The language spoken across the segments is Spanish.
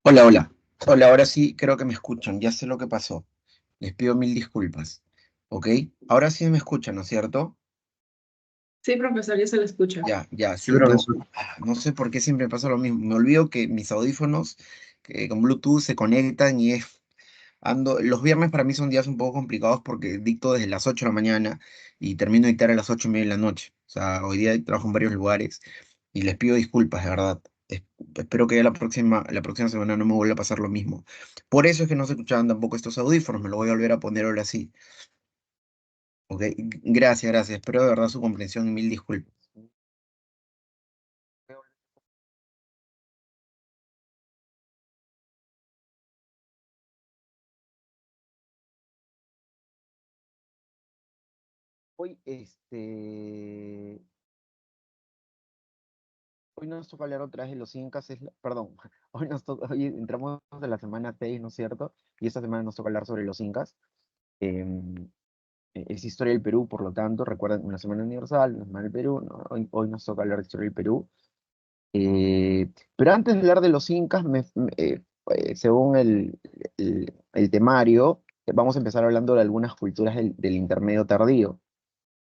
Hola, hola. Hola, ahora sí creo que me escuchan. Ya sé lo que pasó. Les pido mil disculpas. ¿Ok? Ahora sí me escuchan, ¿no es cierto? Sí, profesor, ya se lo escucha. Ya, ya, Sí, sí, no. profesor. No sé por qué siempre pasa lo mismo. Me olvido que mis audífonos con Bluetooth se conectan y ando. Los viernes para mí son días un poco complicados porque dicto desde las 8 de la mañana y termino de dictar a las 8:30 de la noche. O sea, hoy día trabajo en varios lugares y les pido disculpas, de verdad. Espero que ya la próxima semana no me vuelva a pasar lo mismo. Por eso es que no se escuchaban tampoco estos audífonos, me los voy a volver a poner ahora sí. Ok, gracias, gracias. Espero de verdad su comprensión y mil disculpas. Hoy, hoy nos toca hablar otra vez de los incas, perdón, hoy entramos de la semana 6, ¿no es cierto? Y esta semana nos toca hablar sobre los incas. Em, es historia del Perú, por lo tanto, recuerden, una semana universal, una semana del Perú, ¿no? Hoy nos toca hablar de historia del Perú. Pero antes de hablar de los incas, según el temario, vamos a empezar hablando de algunas culturas del intermedio tardío.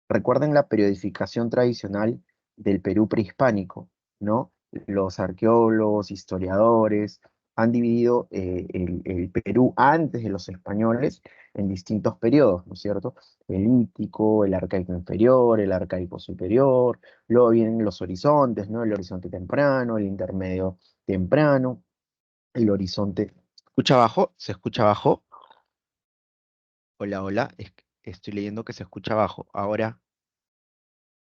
Recuerden la periodificación tradicional del Perú prehispánico, ¿no? Los arqueólogos, historiadores han dividido el Perú antes de los españoles en distintos periodos, ¿no es cierto? El lítico, el arcaico inferior, el arcaico superior, luego vienen los horizontes, ¿no? El horizonte temprano, el intermedio temprano, el horizonte. ¿Se escucha abajo? ¿Se escucha abajo? Hola, hola, estoy leyendo que se escucha abajo. Ahora.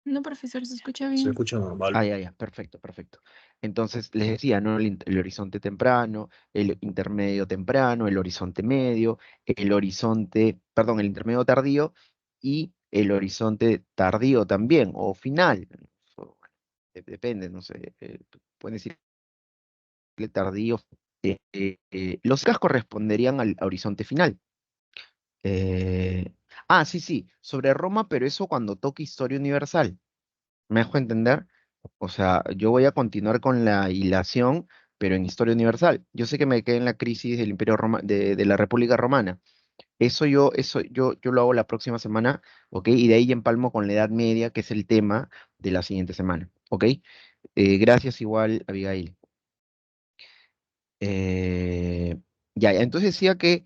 No, profesor, se escucha Se bien. escucha normal. Ah, ya, ya, perfecto, perfecto. Entonces, les decía, ¿no? El horizonte temprano, el intermedio temprano, el horizonte medio, el horizonte, perdón, el intermedio tardío y el horizonte tardío también, o final. Bueno, depende, no sé, pueden decirle tardío. Los cas corresponderían al horizonte final. Eh, sí, sí, sobre Roma, pero eso cuando toque historia universal. ¿Me dejo entender? O sea, yo voy a continuar con la hilación, pero en historia universal. Yo sé que me quedé en la crisis del Imperio Roma, de la República Romana. Eso yo lo hago la próxima semana, ¿ok? Y de ahí empalmo con la Edad Media, que es el tema de la siguiente semana, ¿ok? Gracias igual, Abigail. Ya, ya, entonces decía que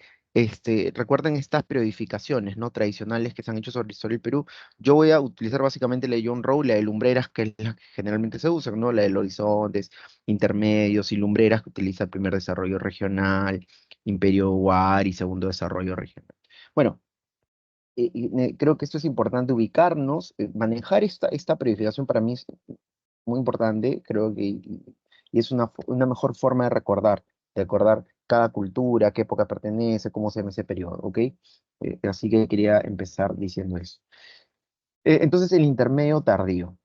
recuerden estas periodificaciones no tradicionales que se han hecho sobre la historia del Perú. Yo voy a utilizar básicamente la de John Rowe, la de lumbreras, que es la que generalmente se usa, ¿no? La de horizontes, intermedios y lumbreras, que utiliza el primer desarrollo regional, Imperio War y segundo desarrollo regional. Bueno, creo que esto es importante ubicarnos, manejar esta periodificación para mí es muy importante, creo que y es una mejor forma de recordar cada cultura, a qué época pertenece, cómo se llama ese periodo, ¿ok? Así que quería empezar diciendo eso. Entonces, el intermedio tardío.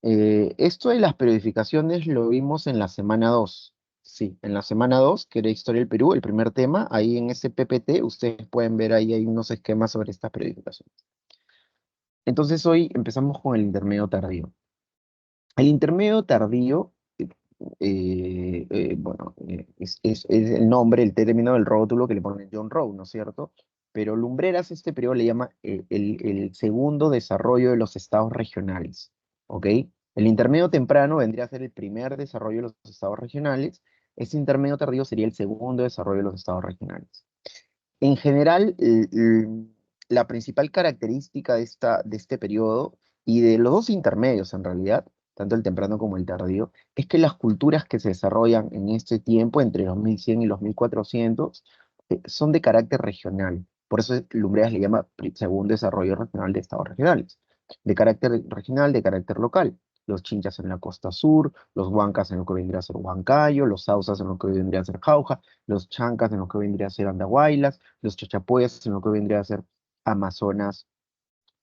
Esto de las periodificaciones lo vimos en la semana 2. Sí, en la semana 2 que era Historia del Perú, el primer tema, ahí en ese PPT, ustedes pueden ver ahí hay unos esquemas sobre estas periodificaciones. Entonces, hoy empezamos con el intermedio tardío. El intermedio tardío, bueno, es el nombre, el término del rótulo que le pone John Rowe, ¿no es cierto? Pero Lumbreras este periodo le llama el segundo desarrollo de los estados regionales, ¿ok? El intermedio temprano vendría a ser el primer desarrollo de los estados regionales, este intermedio tardío sería el segundo desarrollo de los estados regionales. En general, la principal característica de este periodo y de los dos intermedios en realidad, tanto el temprano como el tardío, es que las culturas que se desarrollan en este tiempo, entre los 1100 y los 1400, son de carácter regional. Por eso Lumbreras le llama segundo desarrollo regional de estados regionales. De carácter regional, de carácter local. Los chinchas en la costa sur, los huancas en lo que vendría a ser Huancayo, los sausas en lo que vendría a ser Jauja, los chancas en lo que vendría a ser Andahuaylas, los chachapoyas en lo que vendría a ser Amazonas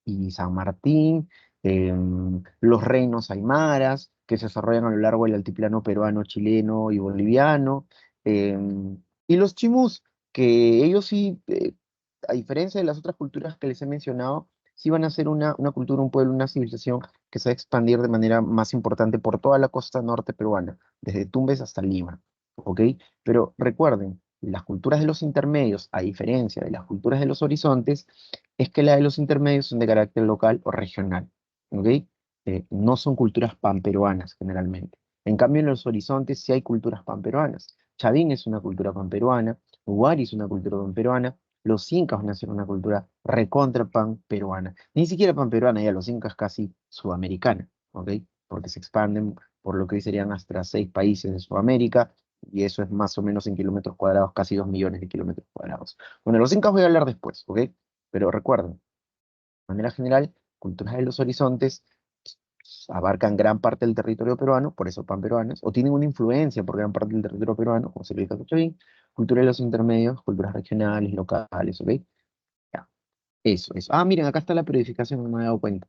y San Martín, los reinos aymaras que se desarrollan a lo largo del altiplano peruano, chileno y boliviano, y los chimús, que ellos sí, a diferencia de las otras culturas que les he mencionado, sí van a ser una cultura, un pueblo, una civilización que se va a expandir de manera más importante por toda la costa norte peruana, desde Tumbes hasta Lima. ¿ok? Pero recuerden, las culturas de los intermedios, a diferencia de las culturas de los horizontes, es que las de los intermedios son de carácter local o regional, ¿ok? No son culturas panperuanas generalmente. En cambio, en los horizontes sí hay culturas panperuanas. Chavín es una cultura panperuana, Huari es una cultura panperuana, los incas van a ser una cultura recontra panperuana. Ni siquiera panperuana, ya los incas casi sudamericana, ¿ok? Porque se expanden por lo que hoy serían hasta 6 países de Sudamérica, y eso es más o menos en kilómetros cuadrados, casi 2 millones de kilómetros cuadrados. Bueno, los incas voy a hablar después, ¿ok? Pero recuerden, de manera general, culturas de los horizontes abarcan gran parte del territorio peruano, por eso panperuanas, o tienen una influencia por gran parte del territorio peruano, como se lo dice Chavín, culturas de los intermedios, culturas regionales, locales, ¿ok? Ya, eso. Ah, miren, acá está la periodificación, no me he dado cuenta,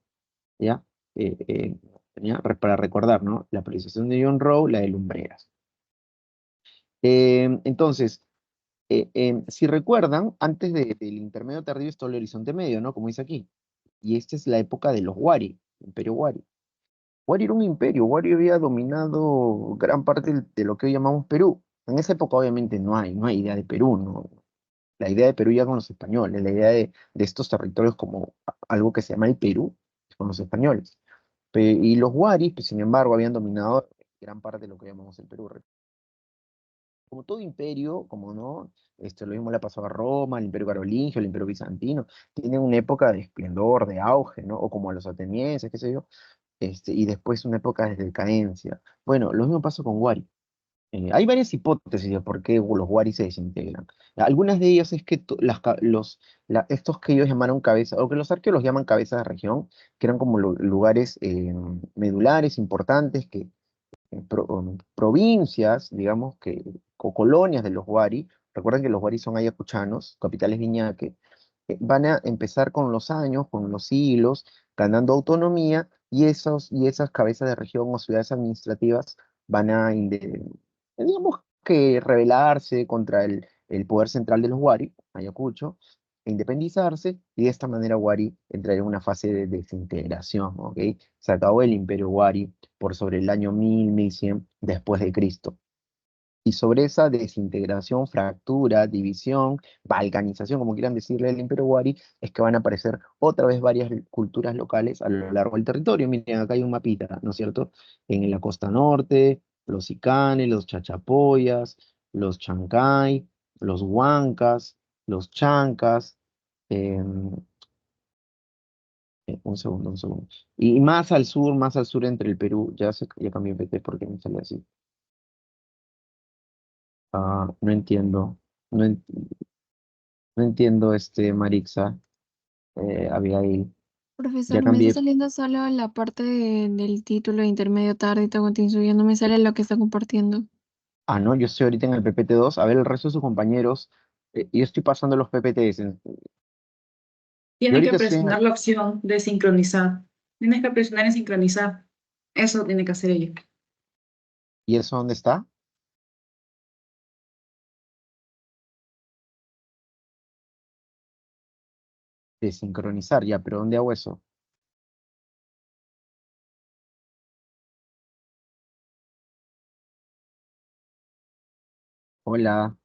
¿ya? Para recordar, ¿no? La periodización de John Rowe, la de Lumbreras. Entonces, si recuerdan, antes del intermedio tardío está el horizonte medio, ¿no? Como dice aquí. Y esta es la época de los Wari, Imperio Wari. Wari era un imperio, Wari había dominado gran parte de lo que hoy llamamos Perú. En esa época obviamente no hay idea de Perú, ¿no? La idea de Perú ya con los españoles, la idea de estos territorios como algo que se llama el Perú, con los españoles. Y los Wari, pues, sin embargo, habían dominado gran parte de lo que llamamos el Perú. Como todo imperio, como no, lo mismo le pasó a Roma, el imperio carolingio, el imperio bizantino, tienen una época de esplendor, de auge, ¿no? O como a los atenienses, qué sé yo, y después una época de decadencia. Bueno, lo mismo pasó con Wari. Hay varias hipótesis de por qué los Wari se desintegran. Algunas de ellas es que estos que ellos llamaron cabeza, o que los arqueólogos llaman cabezas de región, que eran como lugares medulares importantes que provincias, digamos, o colonias de los Wari, recuerden que los Wari son ayacuchanos, capitales Viñaque, van a empezar con los años, con los siglos, ganando autonomía, y esas cabezas de región o ciudades administrativas van a, digamos, que rebelarse contra el poder central de los Wari, Ayacucho, e independizarse, y de esta manera Wari entraría en una fase de desintegración, ¿ok? Se acabó el imperio Wari por sobre el año 1100 después de Cristo. Y sobre esa desintegración, fractura, división, balcanización, como quieran decirle del Imperio Wari, es que van a aparecer otra vez varias culturas locales a lo largo del territorio. Miren, acá hay un mapita, ¿no es cierto? En la costa norte, los Icanes, los Chachapoyas, los Chancay, los Huancas, los Chancas, em, un segundo. Y más al sur entre el Perú, ya cambié PT porque me sale así. No entiendo. No, no entiendo, Marixa, Abigail. Ya Profesor, me está cambié. saliendo solo la parte del título de intermedio tarde y tengo subiendo, no me sale lo que está compartiendo. No, yo estoy ahorita en el PPT2. A ver, el resto de sus compañeros. Yo estoy pasando los PPTs. Yo Tiene que ahorita estoy en presionar el. la opción de sincronizar. Tienes que presionar en sincronizar. Eso tiene que hacer ella. ¿Y eso dónde está? De sincronizar, ya, pero ¿dónde hago eso? Hola,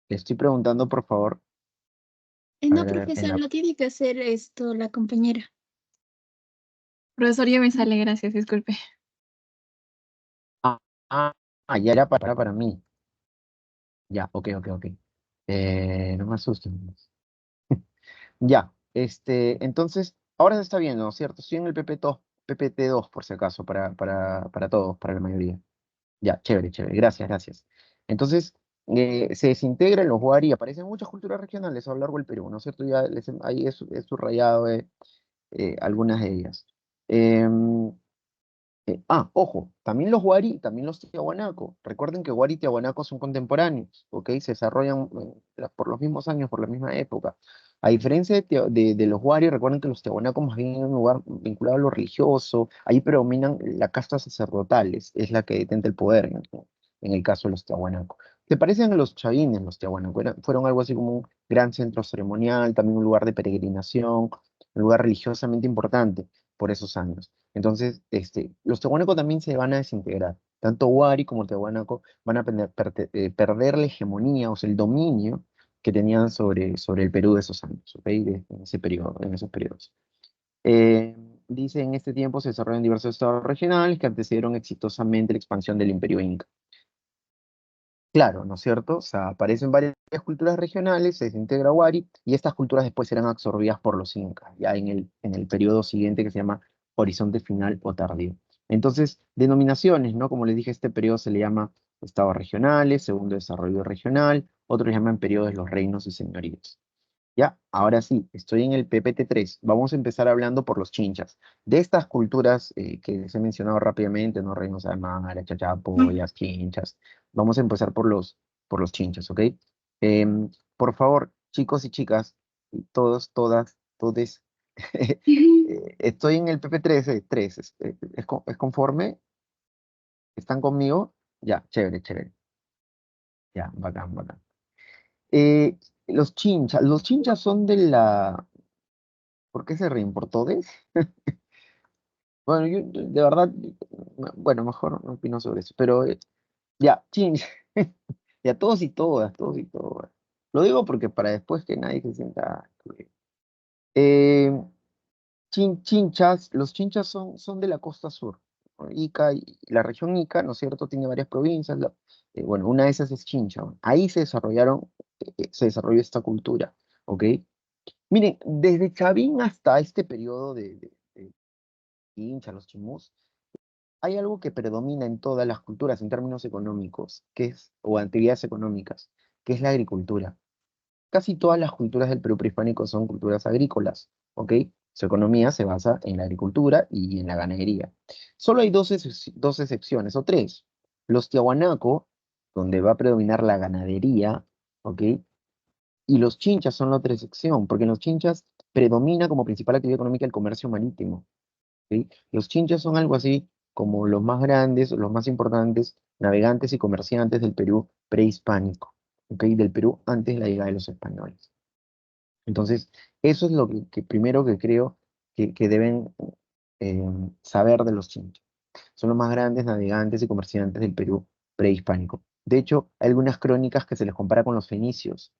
le estoy preguntando, por favor. A No, ver, a ver, profesor, lo tiene que hacer esto la compañera. Profesor, ya me sale, gracias, disculpe. Ah, ah, ya era para mí. Ya, ok. No me asusten. Ya, entonces, ahora se está viendo, ¿no es cierto? Estoy en el PPT2 por si acaso, para todos, para la mayoría. Ya, chévere, gracias. Entonces, se desintegran los Wari y aparecen muchas culturas regionales a lo largo del Perú, ¿no es cierto? Ahí he subrayado algunas de ellas. Em, Ojo, también los Wari, también los Tiahuanaco. Recuerden que Wari y Tiahuanaco son contemporáneos, ¿ok? Se desarrollan por los mismos años, por la misma época. A diferencia de los Wari, recuerden que los Tiahuanacos más bien en un lugar vinculado a lo religioso, ahí predominan la casta sacerdotales, es la que detenta el poder en el caso de los Tiahuanaco. ¿Te parecen a los chavines los Tiahuanaco? Fueron algo así como un gran centro ceremonial, también un lugar de peregrinación, un lugar religiosamente importante por esos años. Entonces, los tehuanecos también se van a desintegrar. Tanto Wari como Tiahuanaco van a perder la hegemonía, o sea, el dominio que tenían sobre el Perú de esos años, ¿ok? En ese periodo, en esos periodos. Eh, Dice, en este tiempo se desarrollan diversos estados regionales que antecedieron exitosamente la expansión del Imperio Inca. Claro, ¿no es cierto? O sea, aparecen varias culturas regionales, se desintegra Wari, y estas culturas después serán absorbidas por los incas, ya en el periodo siguiente que se llama Horizonte Final o Tardío. Entonces, denominaciones, ¿no? Como les dije, este periodo se le llama estados regionales, segundo desarrollo regional, otros llaman periodo de los reinos y señoríos. Ya, ahora sí, estoy en el PPT3. Vamos a empezar hablando por los chinchas. De estas culturas que les he mencionado rápidamente, ¿no? Reinos Aymara, Chachapoyas, chinchas. Vamos a empezar por los chinchas, ¿ok? Por favor, chicos y chicas, y todos, todas, todes, estoy en el PP3, 3. ¿Es conforme? ¿Están conmigo? Ya, chévere, chévere. Ya, bacán, bacán. Eh, los chinchas son de la... ¿Por qué se ríen? ¿Por todes? Bueno, yo de verdad, bueno, mejor no opino sobre eso, pero ya, chincha, ya todos y todas, todos y todas. Lo digo porque para después que nadie se sienta excluido. Eh, Chinchas, los chinchas son de la costa sur, ¿no? Ica, y la región Ica, ¿no es cierto?, tiene varias provincias, bueno, una de esas es Chincha, ¿no? Ahí se desarrolló esta cultura, ¿ok? Miren, desde Chavín hasta este periodo de Chincha, los chimús, hay algo que predomina en todas las culturas en términos económicos, o actividades económicas, que es la agricultura. Casi todas las culturas del Perú prehispánico son culturas agrícolas, ¿ok? Su economía se basa en la agricultura y en la ganadería. Solo hay dos excepciones, o tres. Los Tiahuanaco, donde va a predominar la ganadería, ¿ok? Y los chinchas son la otra excepción, porque en los chinchas predomina como principal actividad económica el comercio marítimo. ¿Sí? Los chinchas son algo así como los más grandes, los más importantes navegantes y comerciantes del Perú prehispánico, ¿ok? Del Perú antes de la llegada de los españoles. Entonces, eso es lo que primero que creo que deben eh, saber de los chinchas. Son los más grandes navegantes y comerciantes del Perú prehispánico. De hecho, hay algunas crónicas que se les compara con los fenicios.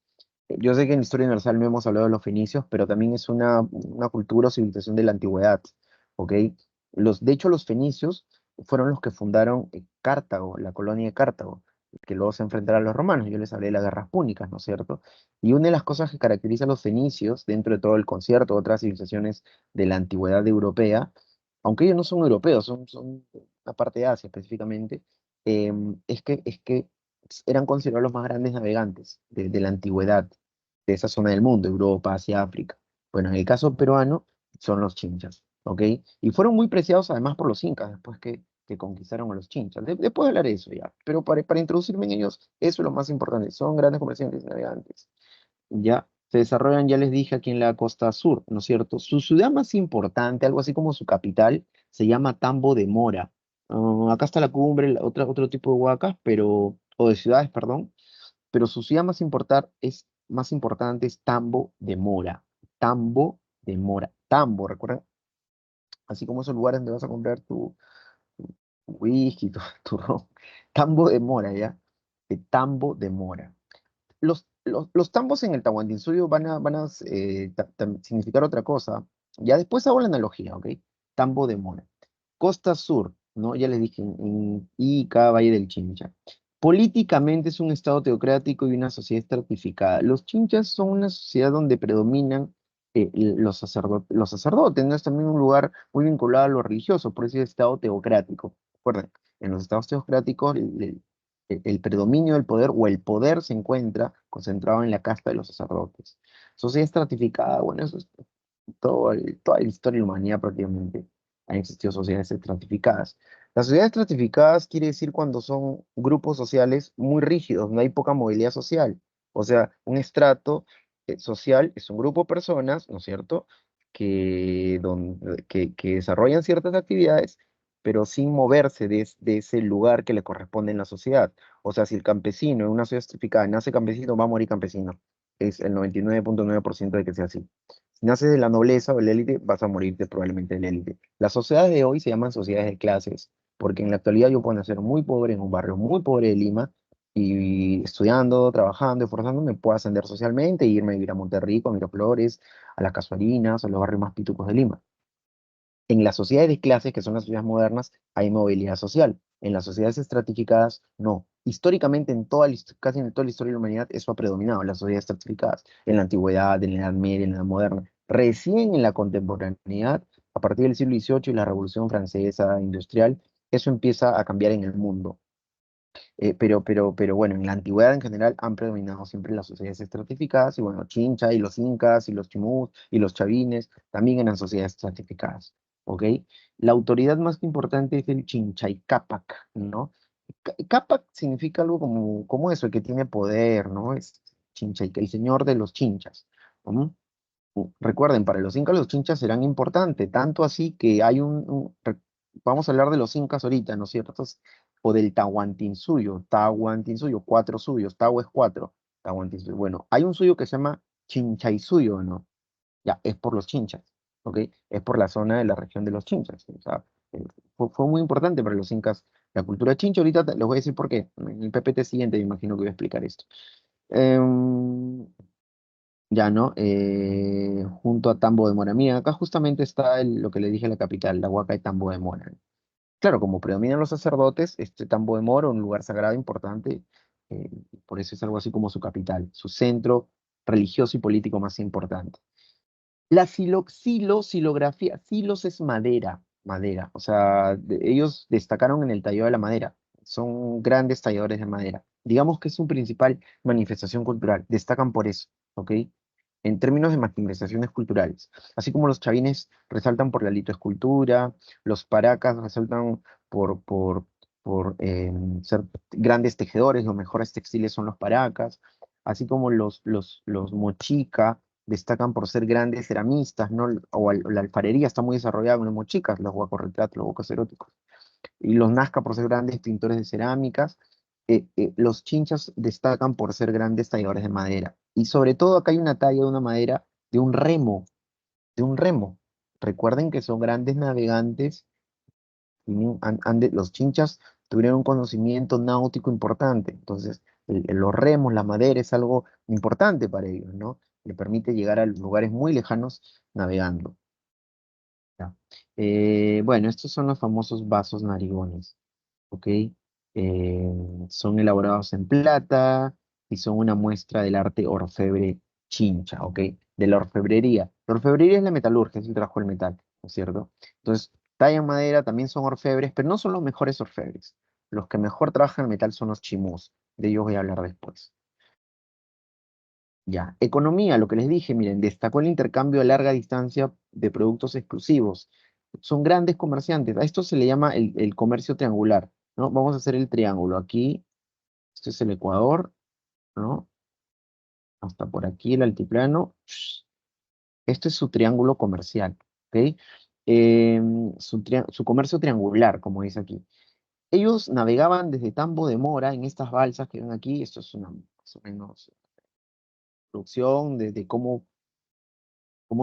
Yo sé que en Historia Universal no hemos hablado de los fenicios, pero también es una cultura o civilización de la antigüedad, ¿ok? De hecho, los fenicios fueron los que fundaron Cartago, la colonia de Cartago, que luego se enfrentaron a los romanos. Yo les hablé de las guerras púnicas, ¿no es cierto? Y una de las cosas que caracteriza a los fenicios, dentro de todo el concierto de otras civilizaciones de la antigüedad europea, aunque ellos no son europeos, son una parte de Asia específicamente, es que eran considerados los más grandes navegantes de la antigüedad, de esa zona del mundo, Europa, Asia, África. Bueno, en el caso peruano son los chinchas, ¿ok? Y fueron muy preciados además por los incas después que conquistaron a los chinchas. Después hablaré de eso ya, pero para introducirme en ellos, eso es lo más importante, son grandes comerciantes y navegantes. Ya se desarrollan, ya les dije, aquí en la costa sur, ¿no es cierto? Su ciudad más importante, algo así como su capital, se llama Tambo de Mora. Acá está la cumbre, otro tipo de huacas, o de ciudades, perdón, pero su ciudad más importante es Tambo de Mora. Tambo de Mora. Tambo, ¿recuerdan? Así como esos lugares donde vas a comprar tu whisky, tu ron. Tambo de Mora, ¿ya? De Tambo de Mora. Los tambos en el Tahuantinsuyo van a significar otra cosa. Ya después hago la analogía, ¿ok? Tambo de Mora. Costa Sur, ¿no? Ya les dije, en Ica, Valle del Chincha. Políticamente es un estado teocrático y una sociedad estratificada. Los chinchas son una sociedad donde predominan los sacerdotes, ¿no? Es también un lugar muy vinculado a lo religioso, por eso es estado teocrático. Recuerden, en los estados teocráticos el predominio del poder o el poder se encuentra concentrado en la casta de los sacerdotes. Sociedad estratificada, bueno, eso es toda la historia de la humanidad prácticamente han existido sociedades estratificadas. Las sociedades estratificadas quiere decir cuando son grupos sociales muy rígidos, no hay poca movilidad social. O sea, un estrato social es un grupo de personas, ¿no es cierto?, que desarrollan ciertas actividades, pero sin moverse de ese lugar que le corresponde en la sociedad. O sea, si el campesino en una sociedad estratificada nace campesino, va a morir campesino. Es el 99.9% de que sea así. Si naces de la nobleza o de la élite, vas a morirte probablemente de la élite. Las sociedades de hoy se llaman sociedades de clases, Porque en la actualidad yo puedo nacer muy pobre en un barrio muy pobre de Lima y estudiando, trabajando, esforzándome, puedo ascender socialmente e irme a vivir a Monterrico, a Miraflores, a las Casuarinas, a los barrios más pitucos de Lima. En las sociedades de clases, que son las sociedades modernas, hay movilidad social. En las sociedades estratificadas, no. Históricamente, casi en toda la historia de la humanidad, eso ha predominado, las sociedades estratificadas, en la antigüedad, en la Edad Media, en la Edad Moderna. Recién en la contemporaneidad, a partir del siglo XVIII y la Revolución Francesa Industrial, eso empieza a cambiar en el mundo. Pero bueno, en la antigüedad en general han predominado siempre las sociedades estratificadas, y bueno, Chincha y los incas y los chimús y los chavines también eran sociedades estratificadas, ¿ok? La autoridad más importante es el Chinchay Cápac, ¿no? Cápac significa algo como eso, el que tiene poder, ¿no? Es Chinchay, el señor de los chinchas. ¿Mm? Recuerden, para los incas los chinchas eran importantes, tanto así que hay vamos a hablar de los incas ahorita, ¿no es cierto? O del Tahuantinsuyo, cuatro suyos, Tahu es cuatro, Tahuantinsuyo. Bueno, hay un suyo que se llama Chinchaysuyo, ¿no? Ya, es por los chinchas, ¿ok? Es por la zona de la región de los chinchas, o sea, fue muy importante para los incas la cultura chincha. Ahorita les voy a decir por qué. En el PPT siguiente me imagino que voy a explicar esto. Em, ya, ¿no? Junto a Tambo de Mora. Mira, acá justamente está lo que le dije a la capital, la Huaca de Tambo de Mora. Claro, como predominan los sacerdotes, este Tambo de Mora, un lugar sagrado importante, eh, por eso es algo así como su capital, su centro religioso y político más importante. La silografía, silos es madera, madera, o sea, ellos destacaron en el tallado de la madera, son grandes talladores de madera. Digamos que es su principal manifestación cultural, destacan por eso, ¿ok? En términos de manifestaciones culturales, así como los chavines resaltan por la litoescultura, los paracas resaltan por ser grandes tejedores, los mejores textiles son los paracas, así como los mochica destacan por ser grandes ceramistas, ¿no? La alfarería está muy desarrollada en los mochicas, los guacorretratos, los huacos eróticos. Y los nazca por ser grandes pintores de cerámicas. Los chinchas destacan por ser grandes talladores de madera. Y sobre todo acá hay una talla de una madera de un remo, de un remo. Recuerden que son grandes navegantes, los chinchas tuvieron un conocimiento náutico importante. Entonces, los remos, la madera es algo importante para ellos, ¿no? Le permite llegar a lugares muy lejanos navegando. ¿Ya? Bueno, estos son los famosos vasos narigones, ¿ok? Son elaborados en plata y son una muestra del arte orfebre chincha, ¿ok? De la orfebrería. La orfebrería es la metalurgia, es el trabajo del metal, ¿no es cierto? Entonces, tallan madera, también son orfebres, pero no son los mejores orfebres. Los que mejor trabajan el metal son los chimús. De ellos voy a hablar después. Ya, economía, lo que les dije, miren, destacó el intercambio a larga distancia de productos exclusivos. Son grandes comerciantes. A esto se le llama el comercio triangular, ¿no? Vamos a hacer el triángulo. Aquí, este es el Ecuador, ¿no? Hasta por aquí el altiplano. Este es su triángulo comercial, ¿ok? Su comercio triangular, como dice aquí. Ellos navegaban desde Tambo de Mora en estas balsas que ven aquí. Esto es una más o menos producción de cómo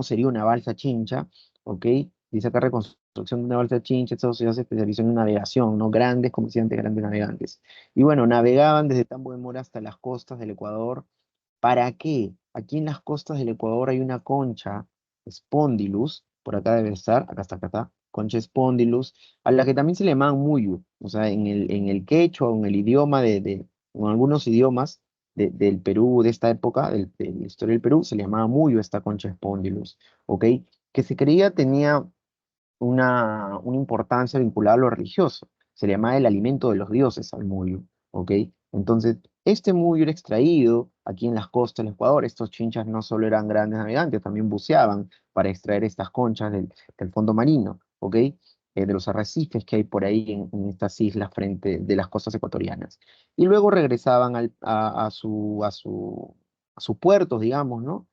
sería una balsa chincha, ¿ok? Dice acá reconstrucción de una balsa chincha, esta sociedad se especializó en navegación, ¿no? Grandes comerciantes, grandes navegantes. Y bueno, navegaban desde Tambo de Mora hasta las costas del Ecuador. ¿Para qué? Aquí en las costas del Ecuador hay una concha, Spondylus, por acá debe estar, acá está, concha Spondylus, a la que también se le llaman muyu, o sea, en el quechua o en el idioma o en algunos idiomas del Perú de esta época, de la historia del Perú, se le llamaba muyo esta concha Spondylus, ¿ok? Que se creía tenía una importancia vinculada a lo religioso. Se le llamaba el alimento de los dioses al muyo, ¿ok? Entonces, este muyo era extraído aquí en las costas del Ecuador. Estos chinchas no solo eran grandes navegantes, también buceaban para extraer estas conchas del fondo marino, ¿ok? De los arrecifes que hay por ahí en estas islas frente de las costas ecuatorianas. Y luego regresaban a su puerto, digamos, ¿no?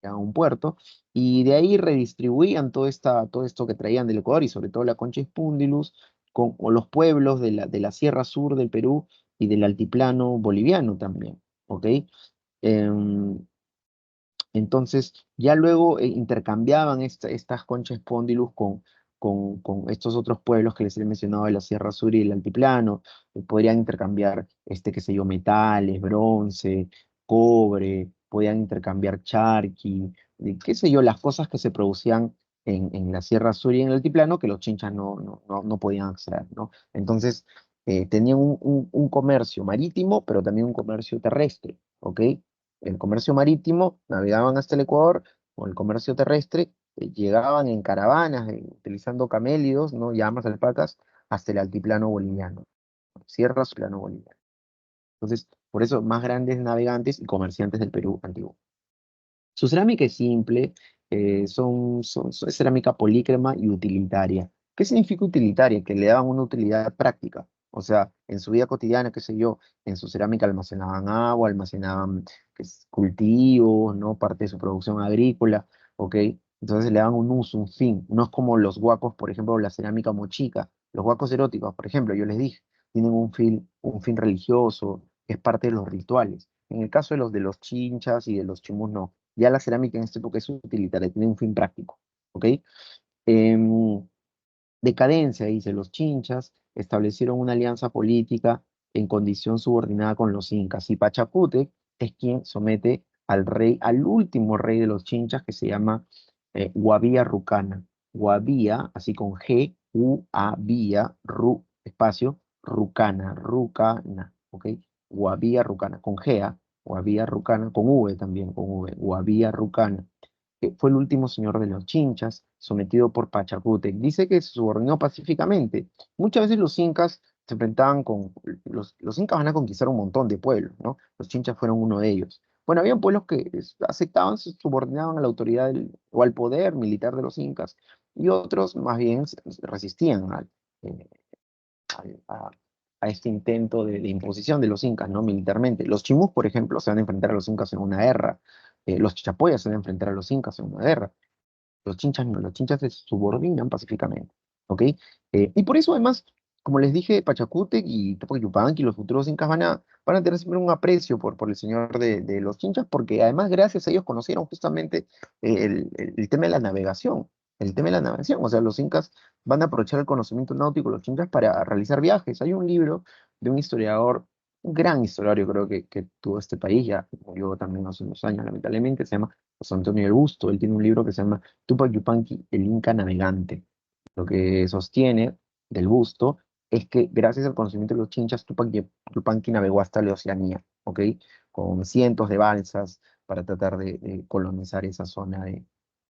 A un puerto, y de ahí redistribuían todo esto que traían del Ecuador y sobre todo la concha espúndilus con los pueblos de la Sierra Sur del Perú y del altiplano boliviano también, ¿ok? Em, entonces, ya luego intercambiaban estas conchas espóndilus con estos otros pueblos que les he mencionado de la Sierra Sur y el Altiplano. Podrían intercambiar, qué sé yo, metales, bronce, cobre, podían intercambiar charqui, qué sé yo, las cosas que se producían en la Sierra Sur y en el Altiplano que los chinchas no podían acceder, ¿no? Entonces, tenían un comercio marítimo, pero también un comercio terrestre, ¿ok? El comercio marítimo, navegaban hasta el Ecuador, o el comercio terrestre, llegaban en caravanas, utilizando camélidos, ¿no? Llamas, alpacas, hasta el altiplano boliviano, Sierra Plano boliviano. Entonces, por eso, más grandes navegantes y comerciantes del Perú antiguo. Su cerámica es simple, es cerámica polícroma y utilitaria. ¿Qué significa utilitaria? Que le daban una utilidad práctica. O sea, en su vida cotidiana, qué sé yo, en su cerámica almacenaban agua, almacenaban cultivos, ¿no? Parte de su producción agrícola, ¿ok? Entonces le daban un uso, un fin. No es como los huacos, por ejemplo, la cerámica mochica. Los huacos eróticos, por ejemplo, yo les dije, tienen un fin religioso, es parte de los rituales. En el caso de los chinchas y de los chimus, no. Ya la cerámica en esta época es utilitaria, tiene un fin práctico, ¿ok? Em, Decadencia, dice, los chinchas establecieron una alianza política en condición subordinada con los incas, y Pachacútec es quien somete al rey, al último rey de los chinchas, que se llama Guavía Rucana. Guavía, así con G, U-A-Vía, espacio, Rucana, ¿ok? Guavía Rucana, con G, Guavía Rucana, con V también, con V, Guavía Rucana, que fue el último señor de los Chinchas, sometido por Pachacútec. Dice que se subordinó pacíficamente. Muchas veces los incas se enfrentaban con... Los incas van a conquistar un montón de pueblos, ¿no? Los Chinchas fueron uno de ellos. Bueno, había pueblos que aceptaban, se subordinaban a la autoridad o al poder militar de los incas, y otros más bien resistían eh, a este intento de imposición de los incas, ¿no? Militarmente. Los chimús, por ejemplo, se van a enfrentar a los incas en una guerra. Los chapoyas se van a enfrentar a los incas en una guerra. Los chinchas no, los chinchas se subordinan pacíficamente, ¿ok? Y por eso, además, como les dije, Pachacútec y Tupac Yupanqui, los futuros incas van a tener siempre un aprecio por el señor de los chinchas, porque además, gracias a ellos, conocieron justamente el tema de la navegación. El tema de la navegación, o sea, los incas van a aprovechar el conocimiento náutico de los chinchas para realizar viajes. Hay un libro de un historiador, un gran historiador, creo que tuvo este país, ya murió también hace unos años, lamentablemente, se llama José Antonio del Busto. Él tiene un libro que se llama Tupac Yupanqui, el Inca Navegante. Lo que sostiene del Busto es que gracias al conocimiento de los chinchas, Tupac Yupanqui navegó hasta la Oceanía, ¿ok? Con cientos de balsas para tratar de colonizar esa zona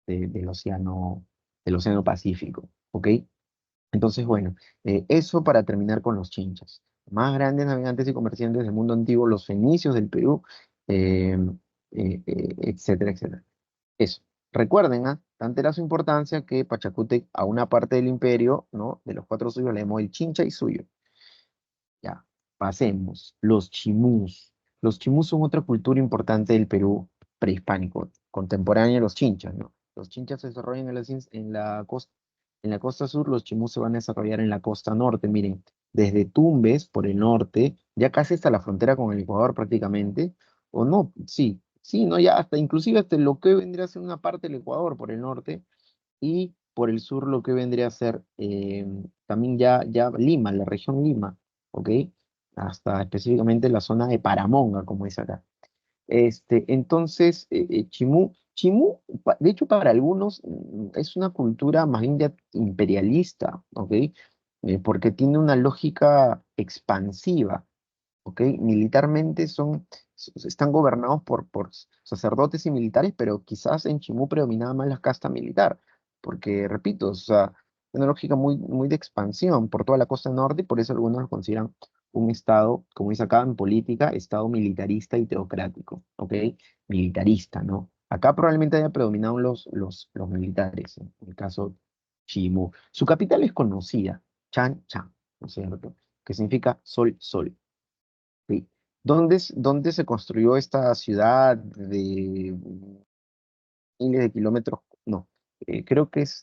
del océano Pacífico, ¿ok? Entonces, bueno, eso para terminar con los chinchas. Más grandes navegantes y comerciantes del mundo antiguo, los fenicios del Perú, eh, etcétera, etcétera. Eso. Recuerden, tanta era su importancia que Pachacútec a una parte del imperio, ¿no? De los cuatro suyos le llamó el Chincha y suyo. Ya, pasemos. Los chimús. Los chimús son otra cultura importante del Perú prehispánico, contemporánea a los chinchas, ¿no? Los chinchas se desarrollan en la costa sur, los chimús se van a desarrollar en la costa norte. Miren, desde Tumbes por el norte, ya casi hasta la frontera con el Ecuador prácticamente, o no, sí, sí, no, ya hasta inclusive hasta lo que vendría a ser una parte del Ecuador por el norte, y por el sur lo que vendría a ser también ya Lima, la región Lima, ¿ok? Hasta específicamente la zona de Paramonga, como dice acá. Entonces, Chimú, de hecho, para algunos es una cultura más bien ya imperialista, ¿ok? Porque tiene una lógica expansiva, ¿ok? Militarmente están gobernados por sacerdotes y militares, pero quizás en Chimú predominaba más la casta militar, porque, repito, o sea, una lógica muy, muy de expansión por toda la costa norte, y por eso algunos lo consideran un estado, como dice acá en política, estado militarista y teocrático, ¿ok? Militarista, ¿no? Acá probablemente haya predominado los militares, en el caso Chimú. Su capital es conocida, Chan Chan, ¿no es cierto? Que significa sol, sol. Sí. ¿Dónde se construyó esta ciudad de miles de kilómetros? No, creo que si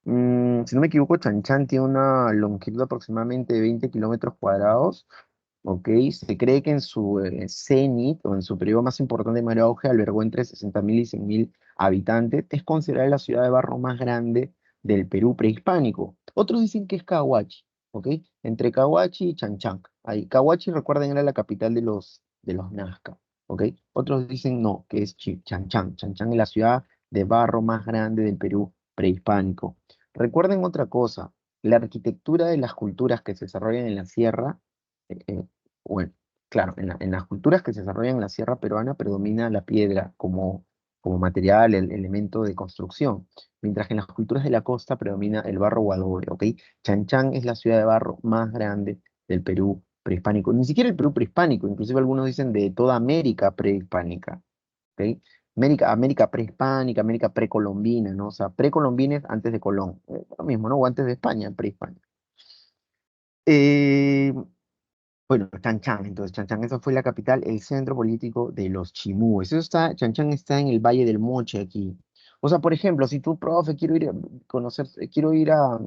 no me equivoco, Chan tiene una longitud aproximadamente de 20 kilómetros cuadrados, ¿ok? Se cree que en su cenit o en su periodo más importante de mayor auge albergó entre 60.000 y 100.000 habitantes. Es considerada la ciudad de barro más grande del Perú prehispánico. Otros dicen que es Cahuachi, ¿ok? Entre Cahuachi y Chanchán. Ahí, Cahuachi, recuerden, era la capital de los Nazca, ¿ok? Otros dicen no, que es Chanchán. Chanchán es la ciudad de barro más grande del Perú prehispánico. Recuerden otra cosa, la arquitectura de las culturas que se desarrollan en la sierra, eh, bueno, claro, en las culturas que se desarrollan en la sierra peruana predomina la piedra como material, el elemento de construcción, mientras que en las culturas de la costa predomina el barro o adobe, ¿ok? Chanchán es la ciudad de barro más grande del Perú prehispánico, ni siquiera el Perú prehispánico, inclusive algunos dicen de toda América prehispánica, ¿ok? América prehispánica, América precolombina, ¿no? O sea, precolombina es antes de Colón, lo mismo, ¿no? O antes de España, prehispánica. Eh, bueno, Chanchán, entonces Chanchán, esa fue la capital, el centro político de los chimúes. Chanchán está en el Valle del Moche aquí. O sea, por ejemplo, si tú, profe, quiero ir a conocer, quiero ir a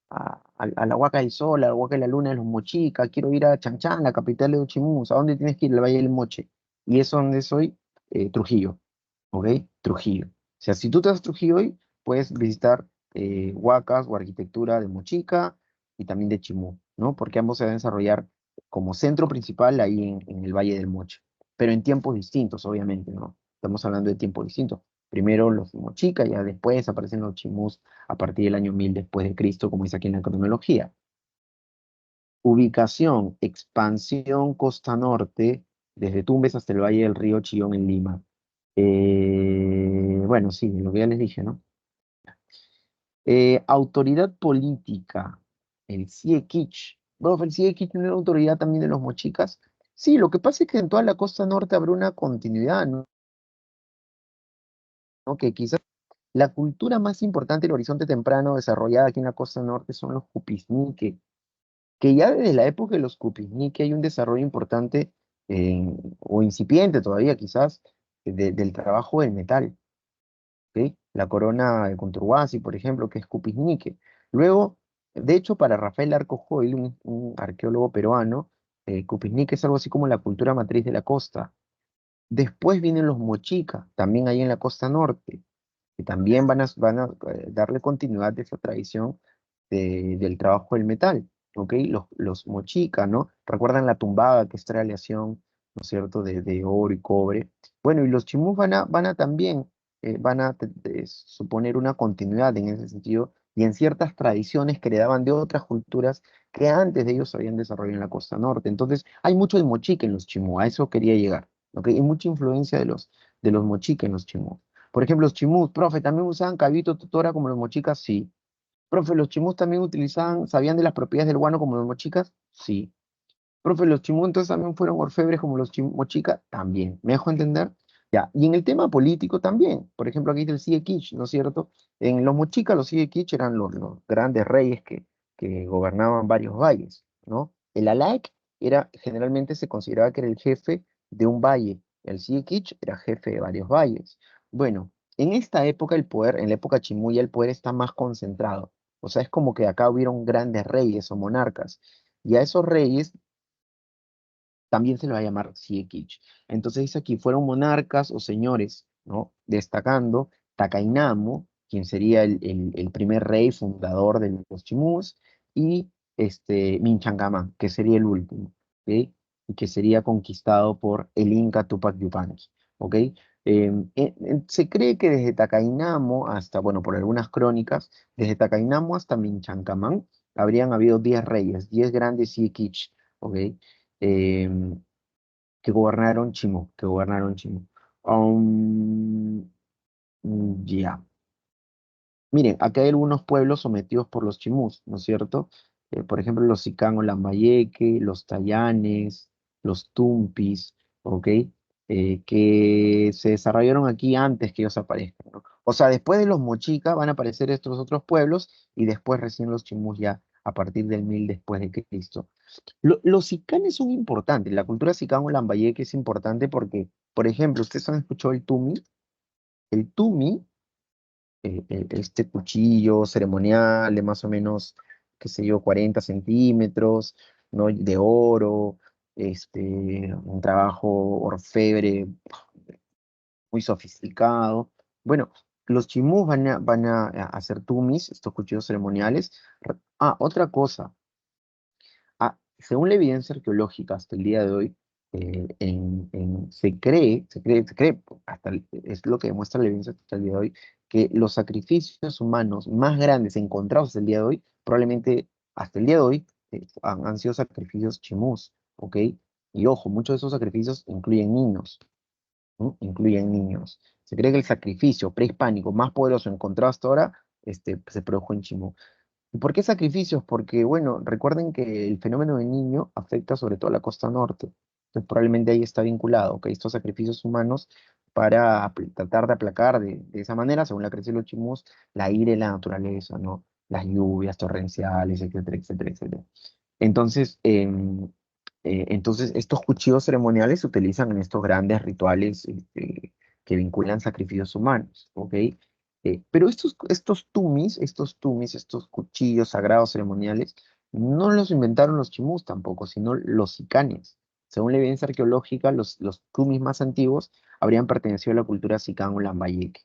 la Huaca del Sol, a la Huaca de la Luna de los Mochicas, quiero ir a Chanchán, la capital de los chimús, ¿a dónde tienes que ir? Al Valle del Moche. Y eso donde soy, Trujillo, ¿ok? Trujillo. O sea, si tú te vas a Trujillo hoy, puedes visitar huacas o arquitectura de Mochica y también de Chimú, ¿no? Porque ambos se van a desarrollar como centro principal ahí en el Valle del Moche, pero en tiempos distintos, obviamente, ¿no? Estamos hablando de tiempos distintos. Primero los Mochica, ya después aparecen los Chimús a partir del año 1000 después de Cristo, como dice aquí en la cronología. Ubicación, expansión costa norte, desde Tumbes hasta el Valle del Río Chillón en Lima. Bueno, sí, lo que ya les dije, ¿no? Autoridad política, el CIEQUICH. Profe, el CIEQUICH no era autoridad también de los mochicas. Sí, lo que pasa es que en toda la costa norte habrá una continuidad, ¿no? Que quizás la cultura más importante del horizonte temprano desarrollada aquí en la costa norte son los cupisnique, que ya desde la época de los cupisnique hay un desarrollo importante o incipiente todavía quizás del trabajo del metal. ¿Ok? La corona de Conturhuasi, por ejemplo, que es Cupisnique. Luego, de hecho, para Rafael Arco Joil, un arqueólogo peruano, Cupisnique es algo así como la cultura matriz de la costa. Después vienen los mochicas, también ahí en la costa norte, que también van a darle continuidad de esa tradición del trabajo del metal, ¿ok? Los mochica, ¿no? Recuerdan la tumbada, que es la aleación, ¿no es cierto?, de oro y cobre. Bueno, y los chimús van a también, suponer una continuidad en ese sentido, y en ciertas tradiciones que heredaban de otras culturas que antes de ellos se habían desarrollado en la costa norte. Entonces, hay mucho de mochica en los chimú, a eso quería llegar, ¿ok? Hay mucha influencia de los mochica en los chimú. Por ejemplo, los chimús, profe, ¿también usaban cabito tutora como los mochicas? Sí. Profe, ¿los chimús también sabían de las propiedades del guano como los mochicas? Sí. Profe, ¿los chimús entonces también fueron orfebres como los mochicas? También. ¿Me dejo entender? Ya. Y en el tema político también. Por ejemplo, aquí dice el Sigue ¿no es cierto? En los mochicas, los Sigue eran los grandes reyes que gobernaban varios valles, ¿no? El Alaec generalmente se consideraba que era el jefe de un valle. El Sigue era jefe de varios valles. Bueno, en esta época el poder, en la época chimuya, el poder está más concentrado. O sea, es como que acá hubieron grandes reyes o monarcas. Y a esos reyes también se le va a llamar Siekich. Entonces dice aquí, fueron monarcas o señores, ¿no? Destacando Takainamo, quien sería el primer rey fundador de los Chimús, y Minchangamán, que sería el último, ¿ok? Y que sería conquistado por el Inca Tupac Yupanqui, ¿ok? Se cree que desde Takainamo hasta, bueno, por algunas crónicas, desde Takainamo hasta Minchangamán habrían habido 10 reyes, 10 grandes Siekich, ¿ok? em, que gobernaron Chimú, que gobernaron Chimú. Ya. Miren, acá hay algunos pueblos sometidos por los chimús, ¿no es cierto? Por ejemplo, los Sicán o Lambayeque, los Tayanes, los Tumpis, ¿ok? Que se desarrollaron aquí antes que ellos aparezcan, ¿no? O sea, después de los Mochica van a aparecer estos otros pueblos y después recién los chimús ya a partir del 1000 después de Cristo. Los sicanes son importantes, la cultura sicán o lambayeque es importante porque, por ejemplo, ustedes han escuchado el tumi, este cuchillo ceremonial de más o menos, qué sé yo, 40 centímetros, ¿no? De oro, un trabajo orfebre muy sofisticado. Bueno, los chimús van a hacer tumis, estos cuchillos ceremoniales. Otra cosa. Según la evidencia arqueológica hasta el día de hoy, se cree, es lo que demuestra la evidencia hasta el día de hoy, que los sacrificios humanos más grandes encontrados hasta el día de hoy, probablemente hasta el día de hoy, han sido sacrificios chimús, ¿ok? Y ojo, muchos de esos sacrificios incluyen niños, ¿no? Incluyen niños. Se cree que el sacrificio prehispánico más poderoso encontrado hasta ahora, se produjo en Chimú. ¿Y por qué sacrificios? Porque, bueno, recuerden que el fenómeno del niño afecta sobre todo a la costa norte. Entonces, probablemente ahí está vinculado, ¿ok? Estos sacrificios humanos para tratar de aplacar de esa manera, según la creencia de los chimús, la ira y la naturaleza, ¿no? Las lluvias torrenciales, etcétera, etcétera, etcétera. Entonces, estos cuchillos ceremoniales se utilizan en estos grandes rituales, que vinculan sacrificios humanos, ¿ok? Pero estos cuchillos sagrados ceremoniales, no los inventaron los chimús tampoco, sino los sicanes. Según la evidencia arqueológica, los tumis más antiguos habrían pertenecido a la cultura sicán o lambayeque.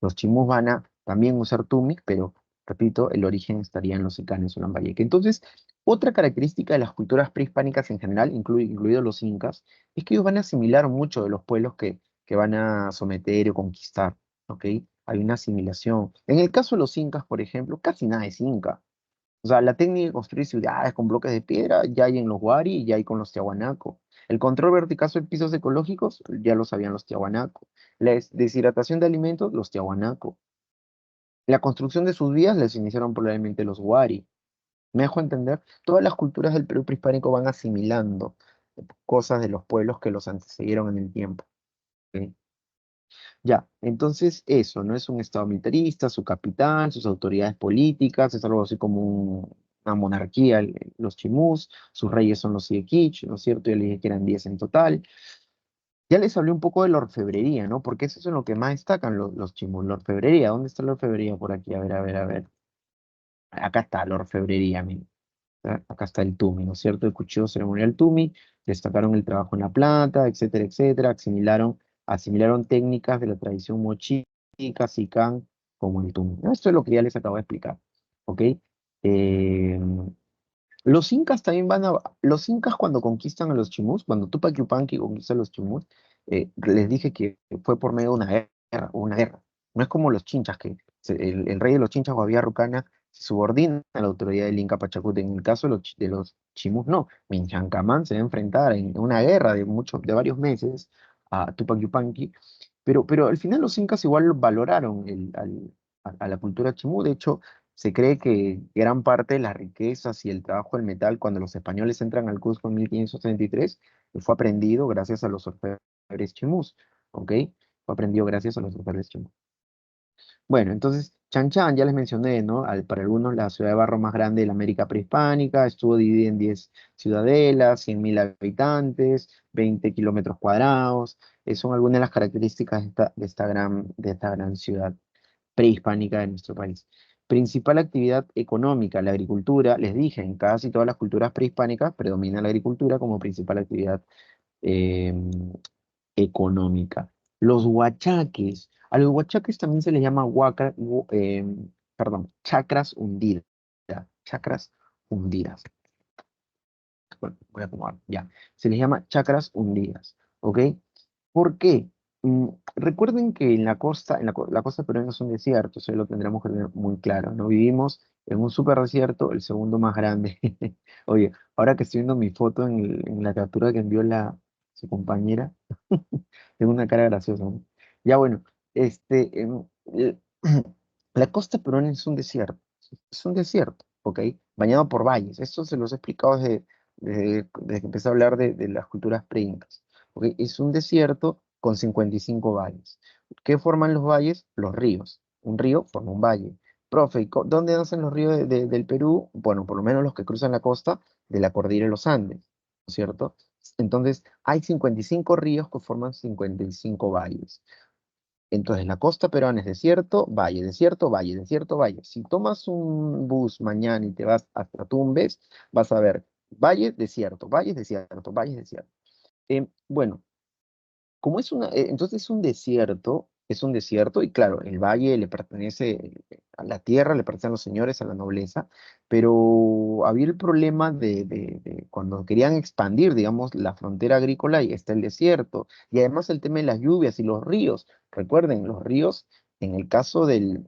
Los chimús van a también usar tumis, pero, repito, el origen estaría en los sicanes o lambayeque. Entonces, otra característica de las culturas prehispánicas en general, incluidos los incas, es que ellos van a asimilar mucho de los pueblos que van a someter o conquistar, ¿ok? Hay una asimilación. En el caso de los incas, por ejemplo, casi nada es inca. O sea, la técnica de construir ciudades con bloques de piedra ya hay en los Wari y ya hay con los Tiahuanaco. El control vertical de pisos ecológicos ya lo sabían los Tiahuanaco. La deshidratación de alimentos, los Tiahuanaco. La construcción de sus vías les iniciaron probablemente los Wari. ¿Me dejo entender? Todas las culturas del Perú prehispánico van asimilando cosas de los pueblos que los antecedieron en el tiempo. ¿Ok? Ya, entonces eso, ¿no? Es un estado militarista, su capital, sus autoridades políticas, es algo así como una monarquía, los chimús, sus reyes son los siequich, ¿no es cierto? Ya les dije que eran 10 en total. Ya les hablé un poco de la orfebrería, ¿no? Porque eso es en lo que más destacan los chimús, la orfebrería. ¿Dónde está la orfebrería por aquí? A ver, a ver, a ver. Acá está la orfebrería, mira. Acá está el Tumi, ¿no es cierto? El cuchillo ceremonial Tumi, destacaron el trabajo en la plata, etcétera, etcétera, asimilaron técnicas de la tradición mochica, sicán, como el Tumi. Esto es lo que ya les acabo de explicar, ¿ok? Eh, los incas cuando conquistan a los chimús, cuando Tupac Yupanqui conquista a los chimús, les dije que fue por medio de una guerra. No es como los chinchas, el rey de los chinchas, Guaviá Rucana, se subordina a la autoridad del Inca Pachacuti. En el caso de los chimús, no. Minchancamán se va a enfrentar en una guerra de varios meses a Tupac Yupanqui, pero al final los incas igual valoraron a la cultura chimú. De hecho, se cree que gran parte de las riquezas y el trabajo del metal, cuando los españoles entran al Cusco en 1533, fue aprendido gracias a los orfebres chimús, ¿ok? Fue aprendido gracias a los orfebres chimús. Bueno, entonces, Chan Chan, ya les mencioné, ¿no? Para algunos, la ciudad de barro más grande de la América prehispánica, estuvo dividida en 10 ciudadelas, 100.000 habitantes, 20 kilómetros cuadrados. Son algunas de las características de esta gran ciudad prehispánica de nuestro país. Principal actividad económica, la agricultura. Les dije, en casi todas las culturas prehispánicas predomina la agricultura como principal actividad eh, económica. Los huachaques. A los huachaques también se les llama chacras hundidas. Chacras hundidas. Bueno, voy a acomodar, ya. Se les llama chacras hundidas, ¿ok? ¿Por qué? Recuerden que la costa peruana es un desierto, eso lo tendremos que tener muy claro, ¿no? Vivimos en un super desierto, el segundo más grande. Oye, ahora que estoy viendo mi foto en la captura que envió su compañera, tengo una cara graciosa, ¿no? Ya bueno, el- la costa peruana es un desierto, ¿ok? Bañado por valles. Esto se los he explicado desde que empecé a hablar de las culturas pre-incas. ¿Ok? Es un desierto con 55 valles. ¿Qué forman los valles? Los ríos. Un río forma un valle. Profe, ¿dónde nacen los ríos del Perú? Bueno, por lo menos los que cruzan la costa de la cordillera de los Andes, ¿no es cierto? Entonces, hay 55 ríos que forman 55 valles. Entonces, la costa peruana es desierto, valle, desierto, valle, desierto, valle. Si tomas un bus mañana y te vas hasta Tumbes, vas a ver valle, desierto, valle, desierto, valle, desierto. Bueno, entonces es un desierto, es un desierto y claro, el valle le pertenece a la tierra, le pertenecen a los señores, a la nobleza, pero había el problema de cuando querían expandir, digamos, la frontera agrícola y está el desierto, y además el tema de las lluvias y los ríos. Recuerden, los ríos, en el caso del